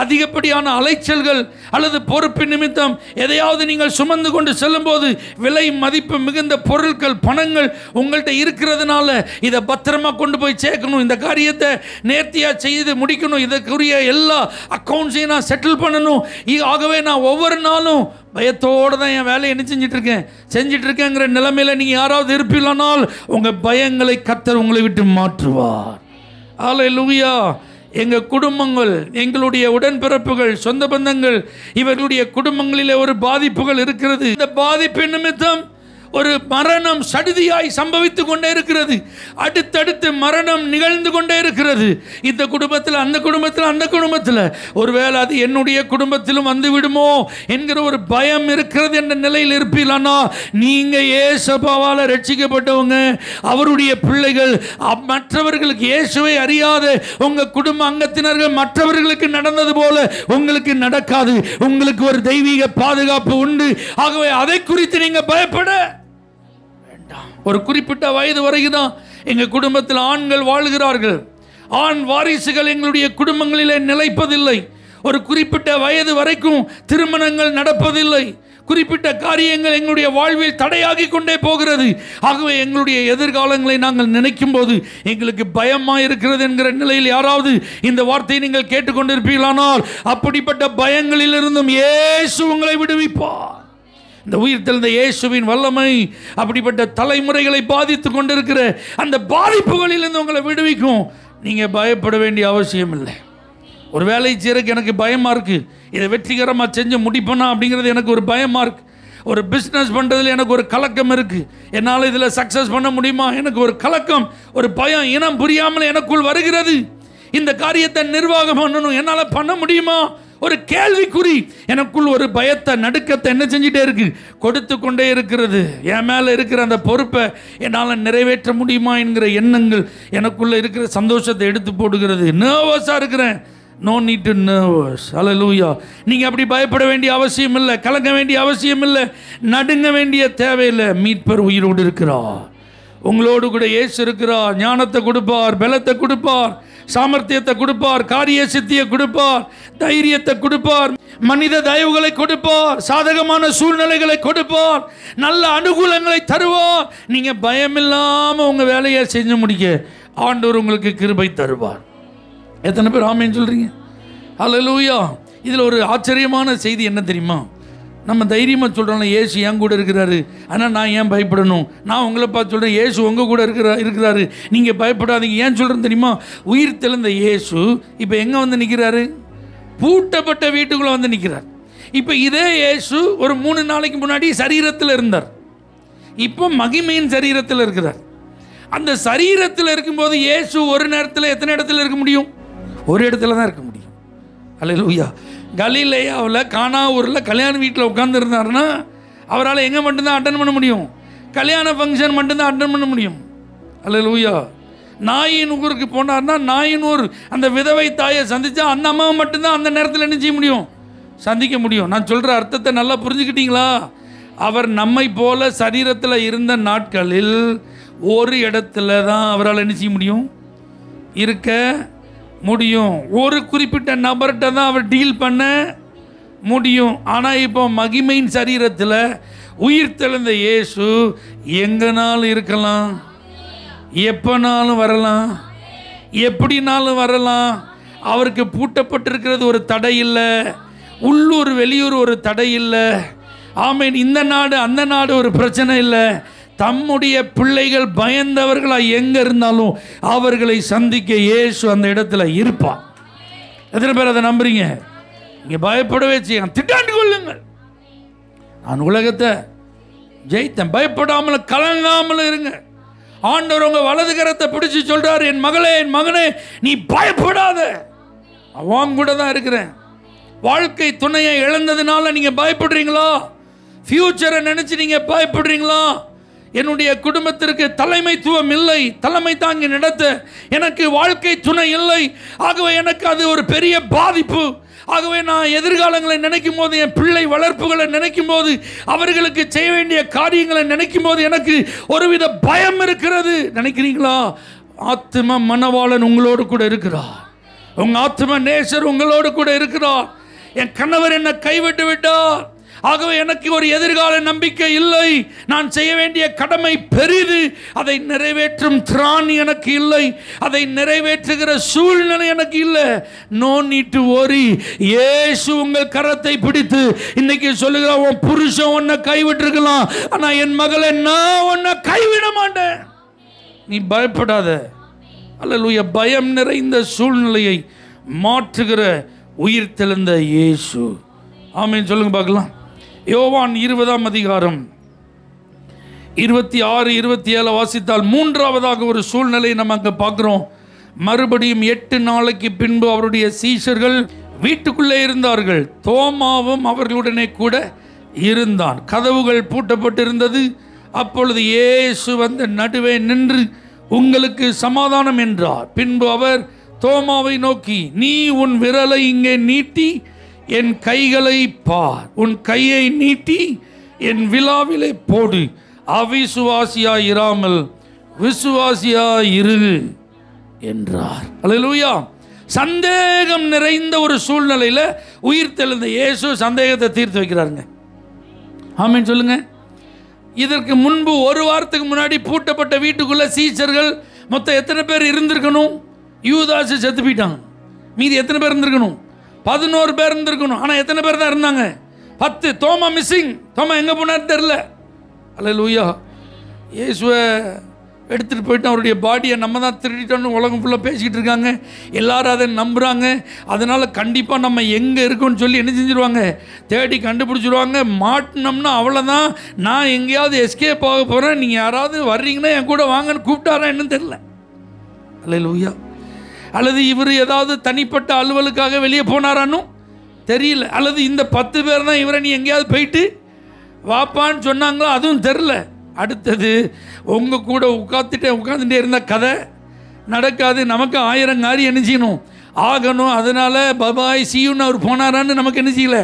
அதிகப்படியான அலைச்சல்கள் அல்லது பொறுப்பு நிமித்தம் எதையாவது நீங்கள் சுமந்து கொண்டு செல்லும்போது விலை மதிப்பு மிகுந்த பொருட்கள், பணங்கள் உங்கள்கிட்ட இருக்கிறதுனால இதை பத்திரமா கொண்டு போய் சேர்க்கணும், இந்த காரியத்தை நேர்த்தியாக செய்து முடிக்கணும், இதற்குரிய எல்லா அக்கௌண்ட்ஸையும் நான் செட்டில் பண்ணணும், ஆகவே நான் ஒவ்வொரு நாளும் பயத்தோடு தான் என் வேலையை என்ன செஞ்சிட்டு இருக்கேங்கிற நிலைமையில் நீங்கள் யாராவது இருப்பீங்களானால் உங்கள் பயங்களை கர்த்தர் உங்களை விட்டு மாற்றுவார். அல்லேலூயா. எங்கள் குடும்பங்கள், எங்களுடைய உடன்பிறப்புகள், சொந்த பந்தங்கள், இவர்களுடைய குடும்பங்களிலே ஒரு பாதிப்புகள் இருக்கிறது. இந்த பாதிப்பு நிமித்தம் ஒரு மரணம் சடுதியாய் சம்பவித்துக் கொண்டே இருக்கிறது. அடுத்தடுத்து மரணம் நிகழ்ந்து கொண்டே இருக்கிறது. இந்த குடும்பத்தில், அந்த குடும்பத்தில், அந்த குடும்பத்தில், ஒருவேளை அது என்னுடைய குடும்பத்திலும் வந்து விடுமோ என்கிற ஒரு பயம் இருக்கிறது என்ற நிலையில் இருப்பீங்களா? நீங்க இயேசுவால் ரட்சிக்கப்பட்டவங்க, அவருடைய பிள்ளைகள். மற்றவர்களுக்கு, இயேசுவை அறியாத உங்க குடும்ப அங்கத்தினர்கள் மற்றவர்களுக்கு நடந்தது போல உங்களுக்கு நடக்காது. உங்களுக்கு ஒரு தெய்வீக பாதுகாப்பு உண்டு. ஆகவே அதை குறித்து நீங்க பயப்பட வேண்டாம். ஒரு குறிப்பிட்ட வயது வரைக்கும் தான் எங்கள் குடும்பத்தில் ஆண்கள் வாழ்கிறார்கள். ஆண் வாரிசுகள் எங்களுடைய குடும்பங்களிலே நிலைப்பதில்லை. ஒரு குறிப்பிட்ட வயது வரைக்கும் திருமணங்கள் நடப்பதில்லை. குறிப்பிட்ட காரியங்கள் எங்களுடைய வாழ்வில் தடையாகி கொண்டே போகிறது. ஆகவே எங்களுடைய எதிர்காலங்களை நாங்கள் நினைக்கும் போது எங்களுக்கு பயமாக இருக்கிறது என்கிற நிலையில் யாராவது இந்த வார்த்தையை நீங்கள் கேட்டுக்கொண்டிருப்பீர்களானால் அப்படிப்பட்ட பயங்களிலிருந்தும் இயேசு உங்களை விடுவிப்பார். இந்த உயிர்த்தெழுந்த இயேசுவின் வல்லமை அப்படிப்பட்ட தலைமுறைகளை பாதித்து கொண்டிருக்கிற அந்த பாதிப்புகளிலிருந்து உங்களை விடுவிக்கும். நீங்கள் பயப்பட வேண்டிய அவசியம் இல்லை. ஒரு வேலை செய்யறதுக்கு எனக்கு பயமாக இருக்குது, இதை வெற்றிகரமாக செஞ்சு முடிப்பேனா அப்படிங்கிறது எனக்கு ஒரு பயமாக இருக்குது. ஒரு பிஸ்னஸ் பண்ணுறதுல எனக்கு ஒரு கலக்கம் இருக்குது, என்னால் இதில் சக்ஸஸ் பண்ண முடியுமா எனக்கு ஒரு கலக்கம், ஒரு பயம் இனம் புரியாமல் எனக்குள் வருகிறது. இந்த காரியத்தை நிர்வாகம் பண்ணணும், என்னால் பண்ண முடியுமா, ஒரு கேள்விக்குறி எனக்குள் ஒரு பயத்தை, நடுக்கத்தை என்ன செஞ்சிட்டே இருக்கு, கொடுத்து கொண்டே இருக்கிறது. என் மேலே இருக்கிற அந்த பொறுப்பை என்னால் நிறைவேற்ற முடியுமா என்கிற எண்ணங்கள் எனக்குள்ள இருக்கிற சந்தோஷத்தை எடுத்து போடுகிறது. நர்வஸாக இருக்கிறேன். No need to nervous. Hallelujah. நீங்கள் அப்படி பயப்பட வேண்டிய அவசியம் இல்லை, கலங்க வேண்டிய அவசியம் இல்லை, நடுங்க வேண்டிய தேவையில்லை. மீட்பர் உயிரோடு இருக்கிறார், உங்களோடு கூட இயேசு இருக்கிறார். ஞானத்தை கொடுப்பார், பலத்தை கொடுப்பார், சாமர்த்தியத்தை கொடுப்பார், காரிய சித்தியை கொடுப்பார், தைரியத்தை கொடுப்பார், மனித தயவுகளை கொடுப்பார், சாதகமான சூழ்நிலைகளை கொடுப்பார், நல்ல அனுகூலங்களை தருவார். நீங்க பயமில்லாம உங்க வேலையை செஞ்சு முடிக்க ஆண்டவர் உங்களுக்கு கிருபை தருவார். எத்தனை பேர் ஆமென் சொல்றீங்க? அல்லேலூயா. இதில் ஒரு ஆச்சரியமான செய்தி என்ன தெரியுமா? நம்ம தைரியமாக சொல்கிறோம்ல, இயேசு என் கூட இருக்கிறாரு, ஆனால் நான் ஏன் பயப்படணும்? நான் உங்களை பார்த்து சொல்கிறேன், இயேசு உங்கள் கூட இருக்கிறாரு, நீங்கள் பயப்படாதீங்க. ஏன் சொல்கிறேன்னு தெரியுமா? உயிர் தெழுந்த இயேசு இப்போ எங்கே வந்து நிற்கிறாரு? பூட்டப்பட்ட வீட்டுக்குள்ளே வந்து நிற்கிறார். இப்போ இதே இயேசு ஒரு 3 நாளைக்கு முன்னாடி சரீரத்தில் இருந்தார், இப்போ மகிமையின் சரீரத்தில் இருக்கிறார். அந்த சரீரத்தில் இருக்கும்போது இயேசு ஒரு நேரத்தில் எத்தனை இடத்துல இருக்க முடியும்? ஒரு இடத்துல தான் இருக்க முடியும். அல்லேலூயா. கலிலேயாவில் கானா ஊரில் கல்யாண வீட்டில் உட்காந்துருந்தாருன்னா அவரால் எங்கே மட்டும்தான் அட்டன் பண்ண முடியும்? கல்யாண ஃபங்க்ஷன் மட்டும்தான் அட்டன் பண்ண முடியும். அல்லேலூயா. நாயின் ஊருக்கு போனார்னா நாயின் ஊர் அந்த விதவை தாயை சந்தித்தா அந்த அம்மாவை மட்டும்தான் அந்த நேரத்தில் என்ன செய்ய முடியும்? சந்திக்க முடியும். நான் சொல்கிற அர்த்தத்தை நல்லா புரிஞ்சுக்கிட்டீங்களா? அவர் நம்மை போல சரீரத்தில் இருந்த நாட்களில் ஒரு இடத்துல தான் அவரால் என்ன செய்ய முடியும்? இருக்க முடியும். ஒரு குறிப்பிட்ட நபர்கிட்ட தான் அவர் டீல் பண்ண முடியும். ஆனால் இப்போ மகிமையின் சரீரத்தில் உயிர் தெழுந்த இயேசு எங்கனாலும் இருக்கலாம், எப்போனாலும் வரலாம், எப்படினாலும் வரலாம். அவருக்கு பூட்டப்பட்டிருக்கிறது ஒரு தடை இல்லை, உள்ளூர் வெளியூர் ஒரு தடை இல்லை. ஆமேன். இந்த நாடு அந்த நாடு ஒரு பிரச்சனை இல்லை. தம்முடைய பிள்ளைகள் பயந்தவர்களாக எங்கே இருந்தாலும் அவர்களை சந்திக்க இயேசு அந்த இடத்துல இருப்பார். எத்தனை பேர் அதை நம்புறீங்க? நீங்க பயப்படவே செய்ய திட்டாண்டு கொள்ளுங்கள். நான் உலகத்தை ஜெயித்தேன், பயப்படாமல் கலங்காமல் இருங்க. ஆண்டவர் உங்க வலது கரத்தை பிடிச்சு சொல்றாரு, என் மகளே என் மகனே நீ பயப்படாத, அவன் கூட தான் இருக்கிறேன். வாழ்க்கை துணையை இழந்ததுனால நீங்க பயப்படுறீங்களா? ஃபியூச்சரை நினைச்சு நீங்க பயப்படுறீங்களா? என்னுடைய குடும்பத்திற்கு தலைமைத்துவம் இல்லை, தலைமை தாங்கி நடத்த எனக்கு வாழ்க்கை துணை இல்லை, ஆகவே எனக்கு அது ஒரு பெரிய பாதிப்பு. ஆகவே நான் எதிர்காலங்களை நினைக்கும் போது, என் பிள்ளை வளர்ப்புகளை நினைக்கும் போது, அவர்களுக்கு செய்ய வேண்டிய காரியங்களை நினைக்கும் போது எனக்கு ஒருவித பயம் இருக்கிறது. நினைக்கிறீங்களா? ஆத்தும மனவாளன் உங்களோடு கூட இருக்கிறார். உங்க ஆத்தும நேசர் உங்களோடு கூட இருக்கிறார். என் கணவர் என்னை கைவிட்டு விட்டார், ஆகவே எனக்கு ஒரு எதிர்கால நம்பிக்கை இல்லை. நான் செய்ய வேண்டிய கடமை பெரிது, அதை நிறைவேற்றும் திராணி எனக்கு இல்லை, அதை நிறைவேற்றுகிற சூழ்நிலை எனக்கு இல்லை. No need to worry. இயேசு உங்கள் கரத்தை பிடித்து இன்னைக்கு சொல்லுகிறார், உன் புருஷன் உன்னை கைவிட்டிருக்கலாம், ஆனா என் மகளை நான் உன்னை கைவிட மாட்டேன், நீ பயப்படாத. அல்லேலூயா. பயம் நிறைந்த சூழ்நிலையை மாற்றுகிற உயிர் தெழுந்த இயேசு. ஆமென் சொல்லுங்க பார்க்கலாம். யோவான் 20ஆம் அதிகாரம் 26, 27 வாசித்தால் மூன்றாவதாக ஒரு சூழ்நிலையை நம்ம அங்கே பார்க்குறோம். மறுபடியும் 8 நாளைக்கு பின்பு அவருடைய சீஷர்கள் வீட்டுக்குள்ளே இருந்தார்கள். தோமாவும் அவர்களுடனே கூட இருந்தான். கதவுகள் பூட்டப்பட்டிருந்தது. அப்பொழுது இயேசு வந்து நடுவே நின்று உங்களுக்கு சமாதானம் என்றார். பின்பு அவர் தோமாவை நோக்கி, நீ உன் விரலை இங்கே நீட்டி என் கைகளை பார், உன் கையை நீட்டி என் விலாவிலே போடு, அவிசுவாசியாய் இராமல் விசுவாசியாய் இரு என்றார். அல்லேலூயா. சந்தேகம் நிறைந்த ஒரு சூழ்நிலையில் உயிர் தெழுந்த இயேசு சந்தேகத்தை தீர்த்து வைக்கிறாருங்க. ஆமென் சொல்லுங்க. இதற்கு முன்பு ஒரு வாரத்துக்கு முன்னாடி பூட்டப்பட்ட வீட்டுக்குள்ள சீஷர்கள் மொத்தம் எத்தனை பேர் இருந்திருக்கணும்? யூதாசு செத்து போயிட்டாங்க. மீதி எத்தனை பேர் இருந்திருக்கணும்? 11 பேர் இருந்திருக்கணும். ஆனால் எத்தனை பேர் தான் இருந்தாங்க? 10. தோமா மிஸ்ஸிங். தோமா எங்கே போனார் தெரியல. அல்லேலூயா. இயேசுவை எடுத்துகிட்டு போயிட்டு அவருடைய பாடியை நம்ம தான் திருடிட்டோன்னு உலகம் ஃபுல்லாக பேசிக்கிட்டு இருக்காங்க. எல்லாரும் அதை நம்புகிறாங்க. அதனால் கண்டிப்பாக நம்ம எங்கே இருக்கோன்னு சொல்லி என்ன செஞ்சுருவாங்க? தேடி கண்டுபிடிச்சிருவாங்க. மாட்டினோம்னா அவ்வளோதான், நான் எங்கேயாவது எஸ்கேப் ஆக போகிறேன், நீங்கள் யாராவது வர்றீங்கன்னா என் கூட வாங்கன்னு கூப்பிட்டாரா என்னன்னு தெரில. அல்லேலூயா. அல்லது இவர் ஏதாவது தனிப்பட்ட அலுவலுக்காக வெளியே போனாரானும் தெரியல. அல்லது இந்த 10 பேர் தான் இவரை நீ எங்கேயாவது போயிட்டு வாப்பான்னு சொன்னாங்களோ அதுவும் தெரில. அடுத்தது உங்கள் கூட உட்காந்துட்டே இருந்த கதை நடக்காது. நமக்கு 1000 காரியம் என்ன செய்யணும்? ஆகணும். அதனால் பபாய் சியூன்னு அவர் போனாரான்னு நமக்கு என்ன செய்யலை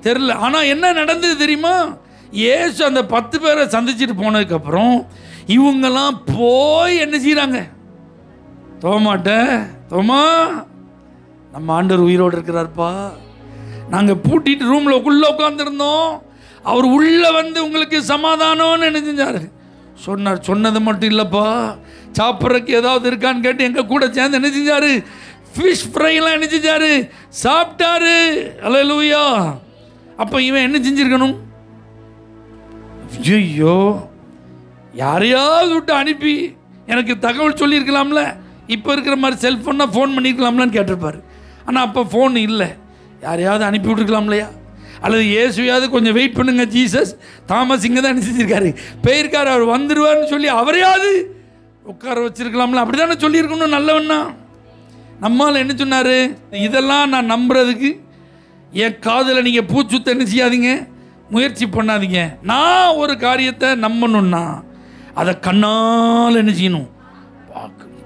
தெரில. ஆனால் என்ன நடந்தது தெரியுமா? இயேசு அந்த 10 பேரை சந்திச்சுட்டு போனதுக்கப்புறம் இவங்கெல்லாம் போய் என்ன செய்கிறாங்க? தோமா, நம்ம ஆண்டவர் உயிரோடு இருக்கிறார்ப்பா, நாங்கள் பூட்டிட்டு ரூமில் உள்ளே உட்காந்துருந்தோம், அவர் உள்ளே வந்து உங்களுக்கு சமாதானம்னு என்ன செஞ்சார்? சொன்னார். சொன்னது மட்டும் இல்லைப்பா, சாப்பிட்றதுக்கு ஏதாவது இருக்கான்னு கேட்டு எங்கள் கூட சேர்ந்து என்ன செஞ்சார்? ஃபிஷ் ஃப்ரைலாம் என்ன செஞ்சார்? சாப்பிட்டாரு. அல்லேலூயா. அப்போ இவன் என்ன செஞ்சுருக்கணும்? ஐயோ, யாரையாவது விட்டு அனுப்பி எனக்கு தகவல் சொல்லியிருக்கலாம்ல, இப்போ இருக்கிற மாதிரி செல்ஃபோன்னா ஃபோன் பண்ணியிருக்கலாம்லான்னு கேட்டிருப்பார். ஆனால் அப்போ ஃபோன் இல்லை, யாரையாவது அனுப்பி விட்டுருக்கலாம் இல்லையா? அல்லது இயேசுவையாவது கொஞ்சம் வெயிட் பண்ணுங்க, ஜீசஸ் தாமஸ் இங்கே தான் நினச்சிருக்காரு, போயிருக்காரு, அவர் வந்துடுவார்னு சொல்லி அவரையாவது உட்கார வச்சிருக்கலாம்ல. அப்படி தானே சொல்லியிருக்கணும் நல்லவண்ணா. நம்மால் என்ன சொன்னார்? இதெல்லாம் நான் நம்புறதுக்கு என் காதில் நீங்கள் பூச்சுத்த என்ன செய்யாதீங்க, முயற்சி பண்ணாதீங்க. நான் ஒரு காரியத்தை நம்பணுன்னா அதை கண்ணால் என்ன செய்யணும்?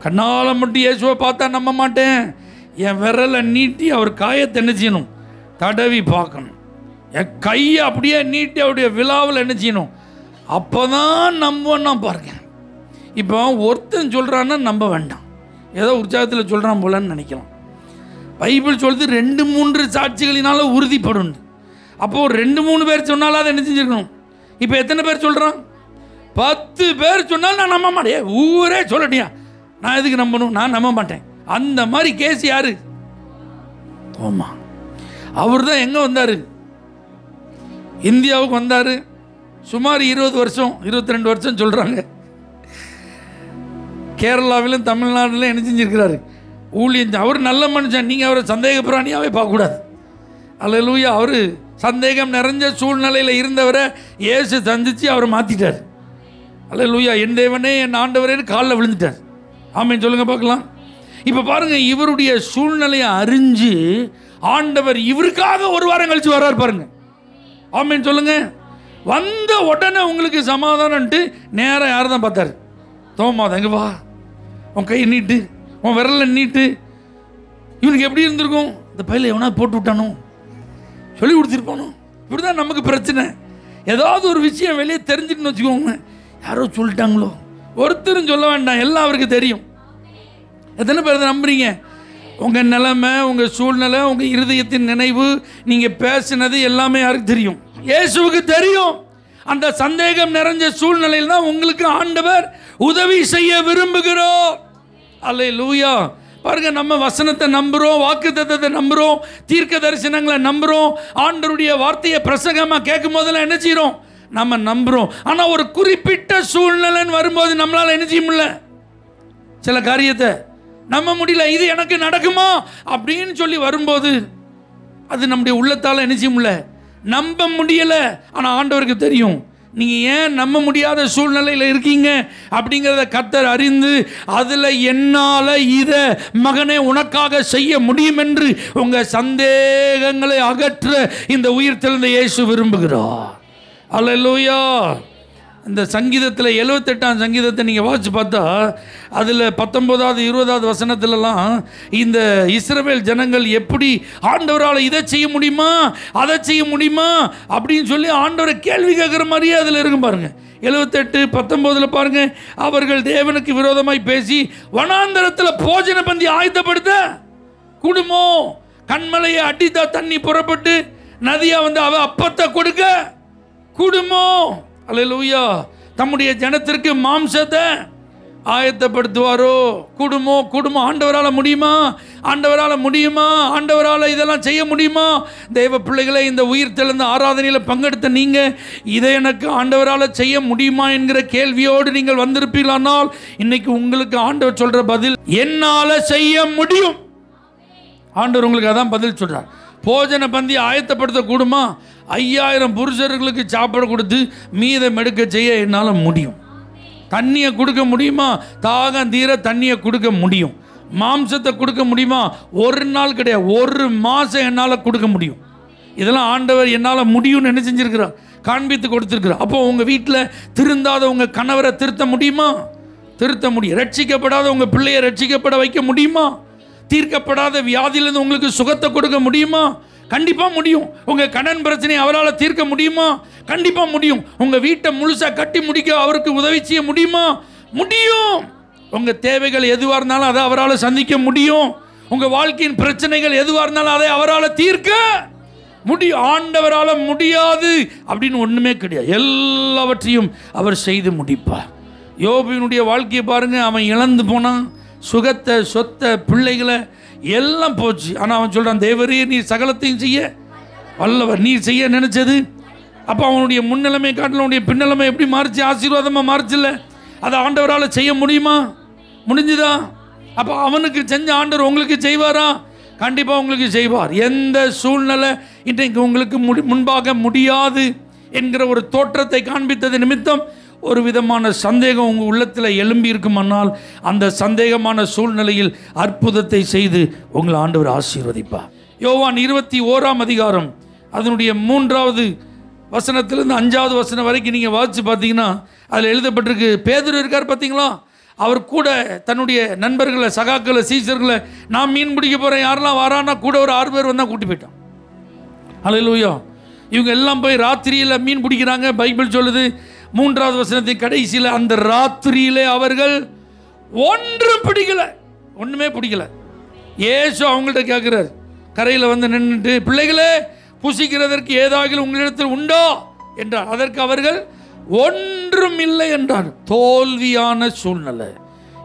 கண்ணால் மட்டும் இயேசுவை பார்த்தா நம்ப மாட்டேன். என் விரலை நீட்டி அவர் காயத்தை என்ன செய்யணும்? தடவி பார்க்கணும். என் கையை அப்படியே நீட்டி அவருடைய விழாவில் என்ன செய்யணும்? அப்போ தான் நம்புவேன்னா பாருங்க. இப்போ ஒருத்தன் சொல்கிறான்னா நம்ப வேண்டாம், ஏதோ உற்சாகத்தில் சொல்கிறான் போலன்னு நினைக்கலாம். பைபிள் சொல்லுது 2-3 சாட்சிகளினால உறுதிப்படும். அப்போது 2-3 பேர் சொன்னாலும் அதை என்ன செஞ்சுருக்கணும்? இப்போ எத்தனை பேர் சொல்கிறான்? 10 பேர் சொன்னாலும் நான் நம்ப மாட்டேன். ஊரே சொல்லட்டியா, நான் எதுக்கு நம்பணும்? நான் நம்ப மாட்டேன். அந்த மாதிரி கேஸ் யாரு? தோமா. அவர் தான் எங்கே வந்தார்? இந்தியாவுக்கு வந்தார். சுமார் 20 வருஷம் 22 வருஷம் சொல்கிறாங்க. கேரளாவிலும் தமிழ்நாட்டிலும் என்ன செஞ்சிருக்கிறாரு? ஊழியம். அவர் நல்ல மனுஷன். நீங்கள் அவரை சந்தேக பிராணியாகவே பார்க்கக்கூடாது. அல்லேலூயா. அவர் சந்தேகம் நிறைஞ்ச சூழ்நிலையில் இருந்தவரை இயேசு சந்தித்து அவரை மாற்றிட்டார். அல்லேலூயா. என் தேவனே என் ஆண்டவரேன்னு காலில் விழுந்துட்டார். ஆமேன் சொல்லுங்கள் பார்க்கலாம். இப்போ பாருங்கள், இவருடைய சூழ்நிலையை அறிஞ்சு ஆண்டவர் இவருக்காக ஒரு வாரம் கழித்து வர்றார் பாருங்க. ஆமேன் சொல்லுங்கள். வந்த உடனே உங்களுக்கு சமாதானம்ட்டு நேராக யார் தான் பார்த்தார்? தோமா தான். இங்கே வா, உன் கையை நீட்டு, உன் விரலை நீட்டு. இவனுக்கு எப்படி இருந்திருக்கும்? இந்த பையில எவனா போட்டு விட்டானோ, சொல்லி கொடுத்துருப்பானோ. இப்படி தான் நமக்கு பிரச்சனை. ஏதாவது ஒரு விஷயம் வெளியே தெரிஞ்சுட்டுன்னு வச்சுக்கோங்க. யாரோ சொல்லிட்டாங்களோ, ஒருத்தரும் சொல்ல வேண்டாம், எல்லாம் அவருக்கு தெரியும். எத்தனை பேர் அதை நம்புறீங்க? உங்கள் நிலைமை, உங்கள் சூழ்நிலை, உங்கள் இருதயத்தின் நினைவு, நீங்கள் பேசினது எல்லாமே யாருக்கு தெரியும்? இயேசுவுக்கு தெரியும். அந்த சந்தேகம் நிறைஞ்ச சூழ்நிலையில் தான் உங்களுக்கு ஆண்டவர் உதவி செய்ய விரும்புகிறோம். அல்லேலூயா. பாருங்க, நம்ம வசனத்தை நம்புகிறோம், வாக்குத்தத்தத்தை நம்புகிறோம், தீர்க்க தரிசனங்களை நம்புகிறோம். ஆண்டவருடைய வார்த்தையை பிரசங்கமாக கேட்கும் போதெல்லாம் என்ன செய்கிறோம்? நம்ம நம்புகிறோம். ஆனால் ஒரு குறிப்பிட்ட சூழ்நிலைன்னு வரும்போது நம்மளால் என்ன செய்ய முடியல, சில காரியத்தை நம்ப முடியல. இது எனக்கு நடக்குமா அப்படின்னு சொல்லி வரும்போது அது நம்முடைய உள்ளத்தால் என்ன செய்ய முடியல, நம்ப முடியலை. ஆனால் ஆண்டவருக்கு தெரியும் நீங்கள் ஏன் நம்ப முடியாத சூழ்நிலையில் இருக்கீங்க அப்படிங்கிறத கர்த்தர் அறிந்து அதில் என்னால் இதை மகனே உனக்காக செய்ய முடியும் என்று உங்கள் சந்தேகங்களை அகற்ற இந்த உயிர்த்தெழுந்த இயேசு விரும்புகிறார். அல்லேலூயா. இந்த சங்கீதத்தில் 78ஆம் சங்கீதத்தை நீங்கள் வாசித்து பார்த்தா அதில் 19வது 20வது வசனத்திலலாம் இந்த இஸ்ரவேல் ஜனங்கள் எப்படி ஆண்டவரால் இதை செய்ய முடியுமா, அதை செய்ய முடியுமா அப்படின்னு சொல்லி ஆண்டவரை கேள்வி கேட்குற மாதிரியே அதில் இருக்கும் பாருங்க. 78:19 பாருங்க. அவர்கள் தேவனுக்கு விரோதமாய் பேசி வனாந்தரத்தில் போஜன பந்தி ஆயத்தப்படுத்த குடும்போ, கண்மலையை அடித்தா தண்ணி புறப்பட்டு நதியா வந்து அவ அப்பத்தை கொடுக்க குடும்போ. அல்லேலூயா. தம்முடைய ஜனத்திற்கு மாம்சத்தை ஆயத்தப்படுத்துவாரோ. குடும்பம். ஆண்டவரால் முடியுமா? ஆண்டவரால் முடியுமா? ஆண்டவரால் இதெல்லாம் செய்ய முடியுமா? தேவ பிள்ளைகளை, இந்த உயிர் தெழுந்த ஆராதனையில் பங்கெடுத்த நீங்கள் இதை எனக்கு ஆண்டவரால் செய்ய முடியுமா என்கிற கேள்வியோடு நீங்கள் வந்திருப்பீர்களானால் இன்னைக்கு உங்களுக்கு ஆண்டவர் சொல்கிற பதில், என்னால் செய்ய முடியும். ஆண்டவர் உங்களுக்கு அதான் பதில் சொல்கிறார். போஜன பந்தி ஆயத்தப்படுத்த கூடுமா? 5000 புருஷர்களுக்கு சாப்பாடு கொடுத்து மீதம் எடுக்க செய்ய என்னால் முடியும். தண்ணியை கொடுக்க முடியுமா? தாகம் தீர தண்ணியை கொடுக்க முடியும். மாம்சத்தை கொடுக்க முடியுமா? ஒரு நாள் கிடையாது, 1 மாதம் என்னால் கொடுக்க முடியும். இதெல்லாம் ஆண்டவர் என்னால் முடியும்னு என்ன செஞ்சுருக்கிறார், காண்பித்து கொடுத்துருக்குறார். அப்போ உங்கள் வீட்டில் திருந்தாத உங்கள் கணவரை திருத்த முடியுமா? திருத்த முடியும். ரட்சிக்கப்படாத உங்கள் பிள்ளையை ரட்சிக்கப்பட வைக்க முடியுமா? தீர்க்கப்படாத வியாதியிலிருந்து உங்களுக்கு சுகத்தை கொடுக்க முடியுமா? கண்டிப்பாக முடியும். உங்கள் கடன் பிரச்சனையை அவரால் தீர்க்க முடியுமா? கண்டிப்பாக முடியும். உங்கள் வீட்டை முழுசாக கட்டி முடிக்க அவருக்கு உதவி செய்ய முடியுமா? முடியும். உங்கள் தேவைகள் எதுவாக இருந்தாலும் அதை அவரால் சந்திக்க முடியும். உங்கள் வாழ்க்கையின் பிரச்சனைகள் எதுவாக இருந்தாலும் அதை அவரால் தீர்க்க முடியும். ஆண்டவரால் முடியாது அப்படின்னு ஒன்றுமே கிடையாது. எல்லாவற்றையும் அவர் செய்து முடிப்பார். யோபுவினுடைய வாழ்க்கையை பாருங்கள். அவன் இழந்து போனான், சுகத்தை, சொத்தை, பிள்ளைகளை எல்லாம் போச்சு. ஆனால் அவன் சொல்கிறான், தேவரே நீர் சகலத்தையும் செய்ய வல்லவர், நீர் செய்ய நினைச்சது. அப்போ அவனுடைய முன்னிலைமை காட்டில் அவனுடைய பின்னிலைமை எப்படி மாறிச்சு? ஆசீர்வாதமாக மாறிச்சில்ல? அதை ஆண்டவரால் செய்ய முடியுமா? முடிஞ்சுதா? அப்போ அவனுக்கு செஞ்ச ஆண்டவர் உங்களுக்கு செய்வாரா? கண்டிப்பாக உங்களுக்கு செய்வார். எந்த சூழ்நிலை இன்றைக்கு உங்களுக்கு முன்பாக முடியாது என்கிற ஒரு தோற்றத்தை காண்பித்தது நிமித்தம் ஒரு விதமான சந்தேகம் உங்கள் உள்ளத்தில் எழும்பி இருக்குமானால் அந்த சந்தேகமான சூழ்நிலையில் அற்புதத்தை செய்து உங்களை ஆண்டவர் ஆசீர்வதிப்பார். யோவான் 21ஆம் அதிகாரம் அதனுடைய 3வது வசனத்திலிருந்து 5வது வசனம் வரைக்கும் நீங்கள் வாசித்து பார்த்தீங்கன்னா அதில் எழுதப்பட்டிருக்கு. பேதுரு இருக்கார் பார்த்தீங்களா? அவர் கூட தன்னுடைய நண்பர்களை, சகாக்களை, சீசர்களை, நான் மீன் பிடிக்க போகிறேன், யாரெல்லாம் வரான்னா கூட ஒரு 6 பேர் வந்தால் கூட்டி போயிட்டான். அல்லேலூயா. இவங்க எல்லாம் போய் ராத்திரியில் மீன் பிடிக்கிறாங்க. பைபிள் சொல்லுது 3வது வசனத்தின் கடைசியில், அந்த ராத்திரியிலே அவர்கள் ஒன்றும் பிடிக்கல, ஒன்றுமே பிடிக்கல. ஏசு அவங்கள்ட்ட கேட்குறாரு, கரையில் வந்து நின்றுட்டு, பிள்ளைகளே புசிக்கிறதற்கு ஏதாகிலும் உங்களிடத்தில் உண்டோ என்றார். அதற்கு அவர்கள் ஒன்றும் இல்லை என்றார். தோல்வியான சூழ்நிலை.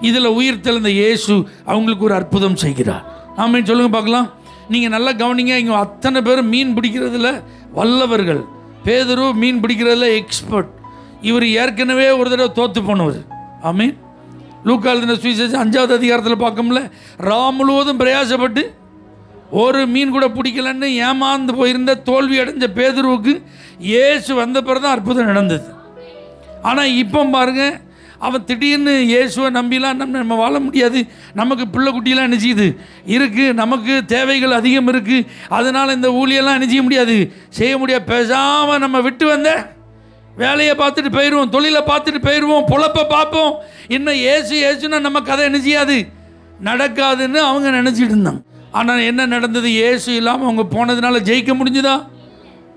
இதில் உயிர் தெழுந்த இயேசு அவங்களுக்கு ஒரு அற்புதம் செய்கிறார். ஆமென் சொல்லுங்க பார்க்கலாம். நீங்கள் நல்லா கவனிங்க, இங்கே அத்தனை பேரும் மீன் பிடிக்கிறதுல வல்லவர்கள். பேதுரு மீன் பிடிக்கிறதுல எக்ஸ்பர்ட். இவர் ஏற்கனவே ஒரு தடவை தோற்று போனவர். ஆமீன். லூக்கா எழுதின சுவிசேஷம் 5வது அதிகாரத்தில் பார்க்கல, முழுவதும் பிரயாசப்பட்டு ஒரு மீன் கூட பிடிக்கலன்னு ஏமாந்து போயிருந்த தோல்வி அடைஞ்ச பேதுருவுக்கு இயேசு வந்த பிறகு தான் அற்புதம் நடந்தது. ஆனால் இப்போ பாருங்க, அவன் திடீர்னு இயேசுவை நம்பிலாம் நம்ம வாழ முடியாது, நமக்கு பிள்ளை குட்டியெல்லாம் நினைச்சிது இருக்குது, நமக்கு தேவைகள் அதிகம் இருக்குது, அதனால் இந்த ஊழியெல்லாம் நினைச்சிக்க முடியாது, செய்ய முடியாது, பேசாமல் நம்ம விட்டு வந்த வேலையை பார்த்துட்டு போயிடுவோம், தொழிலை பார்த்துட்டு போயிடுவோம், பொழப்பை பார்ப்போம், இன்னும் ஏசுன்னா நம்ம கதை நினைச்சியாது, நடக்காதுன்னு அவங்க நினச்சிட்டு இருந்தாங்க. ஆனால் என்ன நடந்தது? இயேசு இல்லாமல் அவங்க போனதுனால ஜெயிக்க முடிஞ்சுதா?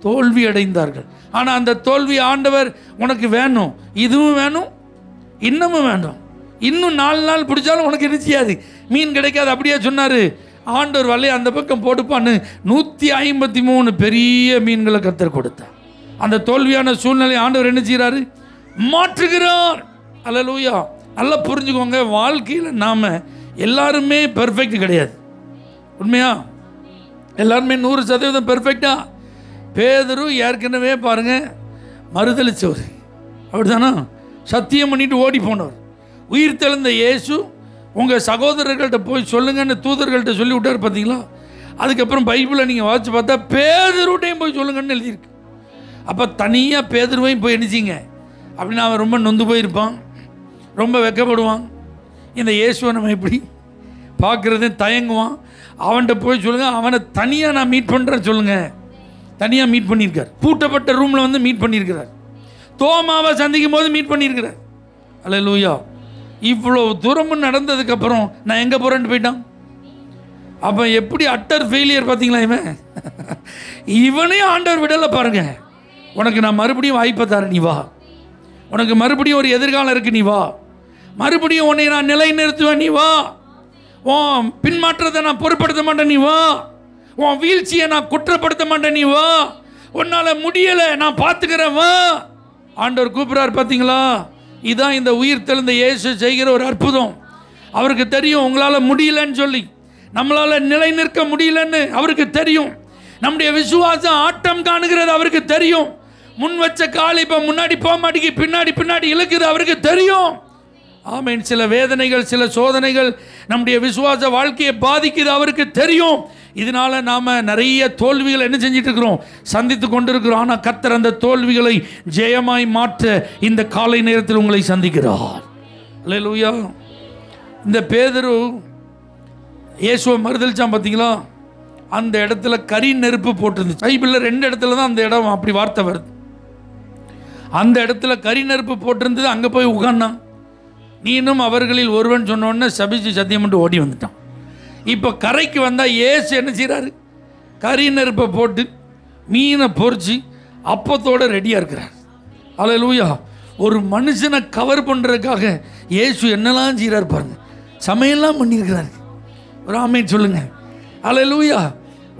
தோல்வி அடைந்தார்கள். ஆனால் அந்த தோல்வி ஆண்டவர் உனக்கு வேணும், இதுவும் வேணும், இன்னமும் வேண்டும், இன்னும் 4 நாள் பிடிச்சாலும் உனக்கு நிச்சயாது, மீன் கிடைக்காது. அப்படியே சொன்னார் ஆண்டவர். வலையை அந்த பக்கம் போட்டுப்பான்னு 153 பெரிய மீன்களை கர்த்தர் கொடுத்தார். அந்த தோல்வியான சூழ்நிலை ஆண்டவர் என்ன செய்கிறாரு? மாற்றுகிறார். அல்லேலூயா. நல்லா புரிஞ்சுக்கோங்க, வாழ்க்கையில் நாம் எல்லாருமே பெர்ஃபெக்ட் கிடையாது. உண்மையா? எல்லாருமே 100% பெர்ஃபெக்டா? பேதுரு ஏற்கனவே பாருங்கள் மறுதளிச்சவர், அப்படிதானா? சத்தியம் பண்ணிட்டு ஓடி போனவர். உயிர் தெழுந்த இயேசு உங்கள் சகோதரர்கள்ட்ட போய் சொல்லுங்கன்னு தூதர்கள்ட்ட சொல்லி விட்டார், பார்த்தீங்களா? அதுக்கப்புறம் பைபிளை நீங்கள் வாசித்து பார்த்தா பேதுருட்டையும் போய் சொல்லுங்கன்னு எழுதியிருக்கு. அப்போ தனியாக பேதுருவையும் போய் நினச்சிங்க அப்படின்னா அவன் ரொம்ப நொந்து போயிருப்பான், ரொம்ப வெக்கப்படுவான். இந்த இயேசுவை நம்ம எப்படி பார்க்குறது தயங்குவான். அவன்கிட்ட போய் சொல்லுங்கள், அவனை தனியாக நான் மீட் பண்ணுறேன்னு சொல்லுங்கள். தனியாக மீட் பண்ணியிருக்கார், பூட்டப்பட்ட ரூமில் வந்து மீட் பண்ணியிருக்கிறார், தோமாவை சந்திக்கும் போது மீட் பண்ணியிருக்கிறார். அல்லேலூயா. இவ்வளோ தூரமும் நடந்ததுக்கப்புறம் நான் எங்கே போகிறேன்னு போயிட்டான். அப்போ எப்படி அட்டர் ஃபெயிலியர் பார்த்தீங்களா? இவனையும் ஆண்டவர் விடலை பாருங்க. உனக்கு நான் மறுபடியும் வாய்ப்பை தரேன், நீ வா. உனக்கு மறுபடியும் ஒரு எதிர்காலம் இருக்குது, நீ வா. மறுபடியும் உன்னை நான் நிலைநிறுத்துவேன், நீ வா. உன் பின்மாற்றத்தை நான் பொருட்படுத்த மாட்டேன், நீ வா. உன் வீழ்ச்சியை நான் குற்றப்படுத்த மாட்டேன், நீ வா. உன்னால் முடியலை, நான் பார்த்துக்கிறேன், வா. ஆண்டவர் கூப்பிட்றார், பார்த்தீங்களா? இதுதான் இந்த உயிர் தெழுந்த இயேசு செய்கிற ஒரு அற்புதம். அவருக்கு தெரியும் உங்களால் முடியலன்னு சொல்லி, நம்மளால் நிலை நிற்க முடியலன்னு அவருக்கு தெரியும். நம்முடைய விசுவாசம் ஆட்டம் காணுகிறது அவருக்கு தெரியும். முன் வச்ச கால் இப்போ முன்னாடி போக மாட்டேங்கி, பின்னாடி இழுக்குது அவருக்கு தெரியும். ஆமீன். சில வேதனைகள், சில சோதனைகள் நம்முடைய விசுவாச வாழ்க்கையை பாதிக்குது அவருக்கு தெரியும். இதனால நாம் நிறைய தோல்விகளை என்ன செஞ்சிட்டு இருக்கிறோம்? சந்தித்து கொண்டிருக்கிறோம். ஆனால் கர்த்தர் அந்த தோல்விகளை ஜெயமாய் மாற்ற இந்த காலை நேரத்தில் உங்களை சந்திக்கிறார். அல்லேலூயா. இந்த பேதுரு இயேசுவை மறுதளிச்சான், பார்த்தீங்களா? அந்த இடத்துல கரி நெருப்பு போட்டிருந்துச்சு. பைபிளில் 2 இடத்துல தான் அந்த இடம் அப்படி வார்த்தை வருது. அந்த இடத்துல கரி நெருப்பு போட்டிருந்தது. அங்கே போய் உட்கார்ந்தான். நீனும் அவர்களில் ஒருவன் சொன்னோன்னே சபிச்சு சத்தியம் மட்டும் ஓடி வந்துட்டான். இப்போ கரைக்கு வந்தால் இயேசு என்ன செய்கிறாரு? கரி நெருப்பை போட்டு மீனை பொறிச்சு அப்பத்தோடு ரெடியாக இருக்கிறார். அல்லேலூயா. ஒரு மனுஷனை கவர் பண்ணுறதுக்காக இயேசு என்னெல்லாம் செய்கிறார் பாருங்க. சமையல்லாம் பண்ணியிருக்கிறாரு. ஒரு ஆமேன் சொல்லுங்கள். அல்லேலூயா.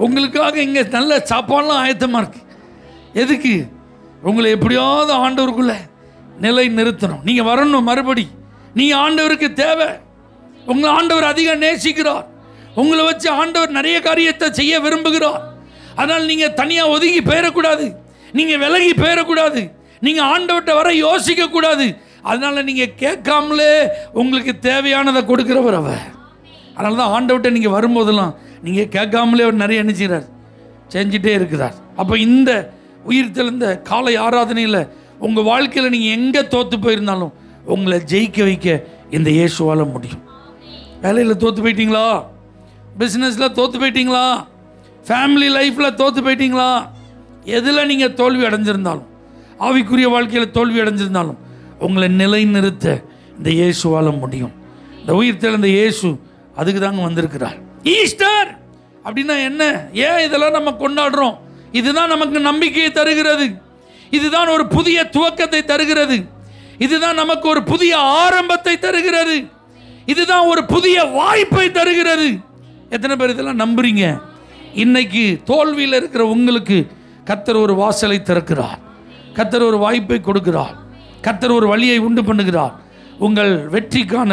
உங்களுக்காக இங்கே நல்ல சாப்பாடெலாம் ஆயத்தமாக இருக்குது. எதுக்கு? உங்களை எப்படியாவது ஆண்டவருக்குள்ளே நிலை நிறுத்தணும். நீங்கள் வரணும் மறுபடி. நீங்கள் ஆண்டவருக்கு தேவை. உங்களை ஆண்டவர் அதிகம் நேசிக்கிறார். உங்களை வச்சு ஆண்டவர் நிறைய காரியத்தை செய்ய விரும்புகிறார். அதனால் நீங்கள் தனியாக ஒதுங்கி போயிடக்கூடாது, நீங்கள் விலகி போயிடக்கூடாது, நீங்கள் ஆண்டவர்கிட்ட வர யோசிக்கக்கூடாது. அதனால் நீங்கள் கேட்காமலே உங்களுக்கு தேவையானதை கொடுக்குறவர் அவர். அதனால தான் ஆண்டவர்கிட்ட நீங்கள் வரும்போதெல்லாம் நீங்கள் கேட்காமலே அவர் நிறைய நினைச்சார், செஞ்சிட்டே இருக்கிறார். அப்போ இந்த உயிர் தெழுந்த காலை ஆராதனையில் உங்கள் வாழ்க்கையில் நீங்கள் எங்கே தோற்று போயிருந்தாலும் உங்களை ஜெயிக்க வைக்க இந்த இயேசுவால் முடியும். வேலையில் தோற்று போயிட்டீங்களா? பிஸ்னஸில் தோற்று போயிட்டீங்களா? ஃபேமிலி லைஃப்பில் தோற்று போயிட்டீங்களா? எதில் நீங்கள் தோல்வி அடைஞ்சிருந்தாலும், ஆவிக்குரிய வாழ்க்கையில் தோல்வி அடைஞ்சிருந்தாலும் உங்களை நிலைநிறுத்த இந்த இயேசுவால் முடியும். இந்த உயிர் தெழுந்த இயேசு அதுக்கு தாங்க வந்திருக்கிறார். ஈஸ்டர் அப்படின்னா என்ன? ஏன் இதெல்லாம் நம்ம கொண்டாடுறோம்? இதுதான் நமக்கு நம்பிக்கையை தருகிறது. இதுதான் ஒரு புதிய துவக்கத்தை தருகிறது. இதுதான் நமக்கு ஒரு புதிய ஆரம்பத்தை தருகிறது. இதுதான் ஒரு புதிய வாய்ப்பை தருகிறது. எத்தனை பேர் இதெல்லாம் நம்புறீங்க? இன்னைக்கு தோல்வியில் இருக்கிற உங்களுக்கு கர்த்தர் ஒரு வாசலை திறக்கிறார். கர்த்தர் ஒரு வாய்ப்பை கொடுக்கிறார். கர்த்தர் ஒரு வழியை உண்டு பண்ணுகிறார். உங்கள் வெற்றிக்கான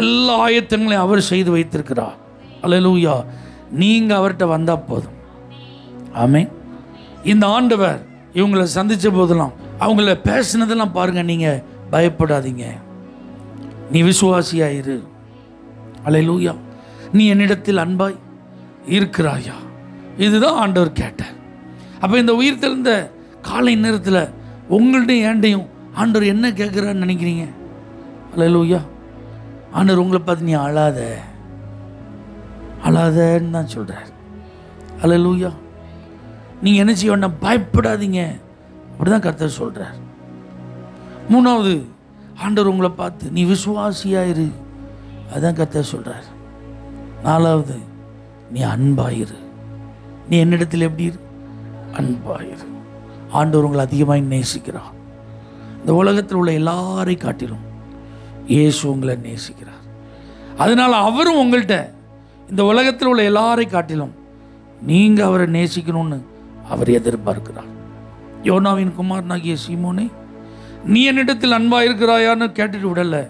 எல்லா ஆயத்தங்களையும் அவர் செய்து வைத்திருக்கிறார். அல்லேலூயா. நீங்கள் அவர்கிட்ட வந்தால் போதும். ஆமென். இந்த ஆண்டவர் இவங்களை சந்தித்த போதெல்லாம் அவங்கள பேசினதெல்லாம் பாருங்கள். நீங்கள் பயப்படாதீங்க, நீ விசுவாசியாயிரு. அல்லேலூயா. நீ என்னிடத்தில் அன்பாய் இருக்கிறாயா? இதுதான் ஆண்டவர் கேட்டார். அப்போ இந்த உயிர் தெழுந்த காலை நேரத்தில் உங்கள்டையும் ஏண்டையும் ஆண்டவர் என்ன கேட்குறான்னு நினைக்கிறீங்க? அல்லேலூயா. ஆண்டவர் உங்களை பார்த்து நீ அழாத அழாதன்னு தான் சொல்கிறார். அல்லேலூயா. நீங்கள் என்ன செய்ய வேண்டாம், பயப்படாதீங்க, அப்படி தான் கர்த்தர் சொல்கிறார். மூணாவது, ஆண்டவர் உங்களை பார்த்து நீ விசுவாசியாயிரு, அதுதான் கர்த்தர் சொல்கிறார். நாலாவது, நீ அன்பாயிரு. நீ என்னிடத்தில் எப்படி இரு? அன்பாயிரு. ஆண்டவர் உங்களை அதிகமாக நேசிக்கிறார். இந்த உலகத்தில் உள்ள எல்லாரை காட்டிலும் இயேசு உங்களை நேசிக்கிறார். அதனால் அவரும் உங்கள்கிட்ட இந்த உலகத்தில் உள்ள எல்லாரை காட்டிலும் நீங்கள் அவரை நேசிக்கணும்னு அவர் எதிர்பார்க்கிறார். யோனாவின் குமாரனாகிய சீமோனே, நீ என்னிடத்தில் அன்பாக இருக்கிறாயான்னு கேட்டுட்டு விடலை,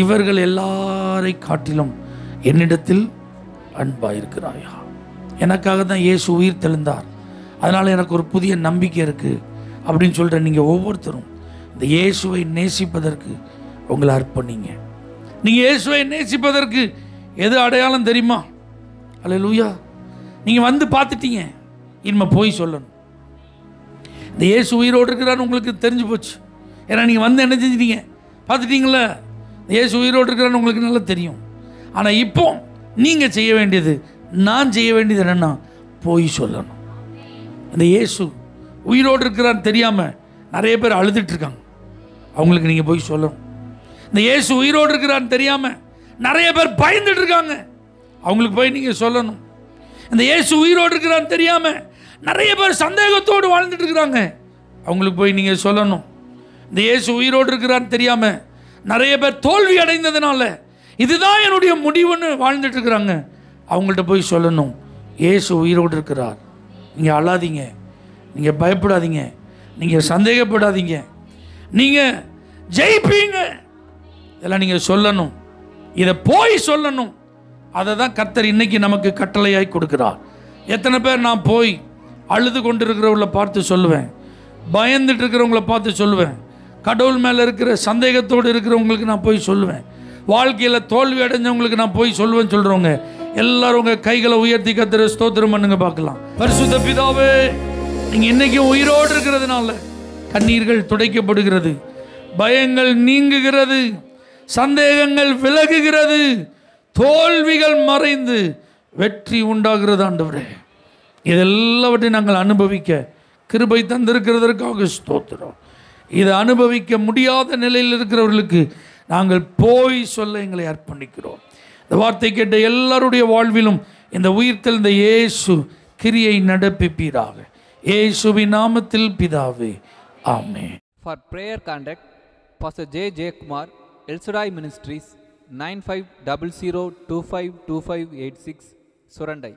இவர்கள் எல்லாரை காட்டிலும் என்னிடத்தில் அன்பாக இருக்கிறாயா? எனக்காக தான் இயேசு உயிர் தெழுந்தார், அதனால் எனக்கு ஒரு புதிய நம்பிக்கை இருக்குது அப்படின்னு சொல்கிற நீங்கள் ஒவ்வொருத்தரும் இந்த இயேசுவை நேசிப்பதற்கு உங்களை அர்ப்பணிங்க. நீங்கள் இயேசுவை நேசிப்பதற்கு எது அடையாளம் தெரியுமா? அல்லேலூயா. நீங்கள் வந்து பார்த்துட்டீங்க, இனிமே போய் சொல்லணும். இந்த இயேசு உயிரோடு இருக்கிறான்னு உங்களுக்கு தெரிஞ்சு போச்சு. ஏன்னா நீங்கள் வந்து என்ன செஞ்சிட்டீங்க? பார்த்துட்டீங்களா? இந்த இயேசு உயிரோடு இருக்கிறான்னு உங்களுக்கு நல்லா தெரியும். ஆனால் இப்போ நீங்கள் செய்ய வேண்டியது, நான் செய்ய வேண்டியது என்னென்னா போய் சொல்லணும். இந்த இயேசு உயிரோடு இருக்கிறான்னு தெரியாமல் நிறைய பேர் அழுதுட்டுருக்காங்க, அவங்களுக்கு நீங்கள் போய் சொல்லணும். இந்த இயேசு உயிரோடு இருக்கிறான்னு தெரியாமல் நிறைய பேர் பயந்துட்டு இருக்காங்க, அவங்களுக்கு போய் நீங்கள் சொல்லணும். இந்த இயேசு உயிரோடு இருக்கிறான்னு தெரியாமல் நிறைய பேர் சந்தேகத்தோடு வாழ்ந்துட்டு இருக்கிறாங்க, அவங்களுக்கு போய் நீங்கள் சொல்லணும். இந்த இயேசு உயிரோடு இருக்கிறான்னு தெரியாமல் நிறைய பேர் தோல்வி அடைந்ததுனால இதுதான் என்னுடைய முடிவுன்னு வாழ்ந்துட்டு இருக்கிறாங்க, அவங்கள்ட்ட போய் சொல்லணும். இயேசு உயிரோடு இருக்கிறார். நீங்கள் அழாதீங்க, நீங்கள் பயப்படாதீங்க, நீங்கள் சந்தேகப்படாதீங்க, நீங்கள் ஜெயிப்பீங்க. இதெல்லாம் நீங்கள் சொல்லணும், இதை போய் சொல்லணும். அதை தான் கர்த்தர் இன்னைக்கு நமக்கு கட்டளையாய் கொடுக்கிறார். எத்தனை பேர் நான் போய் அழுது கொண்டு இருக்கிறவங்கள பார்த்து சொல்லுவேன், பயந்துட்டு இருக்கிறவங்கள பார்த்து சொல்லுவேன், கடவுள் மேலே இருக்கிற சந்தேகத்தோடு இருக்கிறவங்களுக்கு நான் போய் சொல்லுவேன், வாழ்க்கையில் தோல்வி அடைஞ்சவங்களுக்கு நான் போய் சொல்லுவேன்னு சொல்கிறவங்க எல்லாரும் உங்கள் கைகளை உயர்த்தி கர்த்தரை ஸ்தோத்திரம் பண்ணுங்க பார்க்கலாம். பரிசுத்த பிதாவே, நீங்கள் இன்றைக்கும் உயிரோடு இருக்கிறதுனால கண்ணீர்கள் துடைக்கப்படுகிறது, பயங்கள் நீங்குகிறது, சந்தேகங்கள் விலகுகிறது, தோல்விகள் மறைந்து வெற்றி உண்டாகிறது. ஆண்டவரே, இதெல்லாவற்றையும் நாங்கள் அனுபவிக்க கிருபை தந்திருக்கிறதற்காக ஸ்தோத்திரம். இதை அனுபவிக்க முடியாத நிலையில் இருக்கிறவர்களுக்கு நாங்கள் போய் சொல்ல எங்களை அர்ப்பணிக்கிறோம். இந்த வார்த்தை கேட்ட எல்லாருடைய வாழ்விலும் இந்த உயிர்த்தெழுந்த இயேசு கிரியை நடப்பிப்பீராக. இயேசுவின் நாமத்தில் பிதாவே, ஆமென். For prayer contact, Pastor J. J. Kumar, El Shaddai Ministries, 9500252586, Surandai.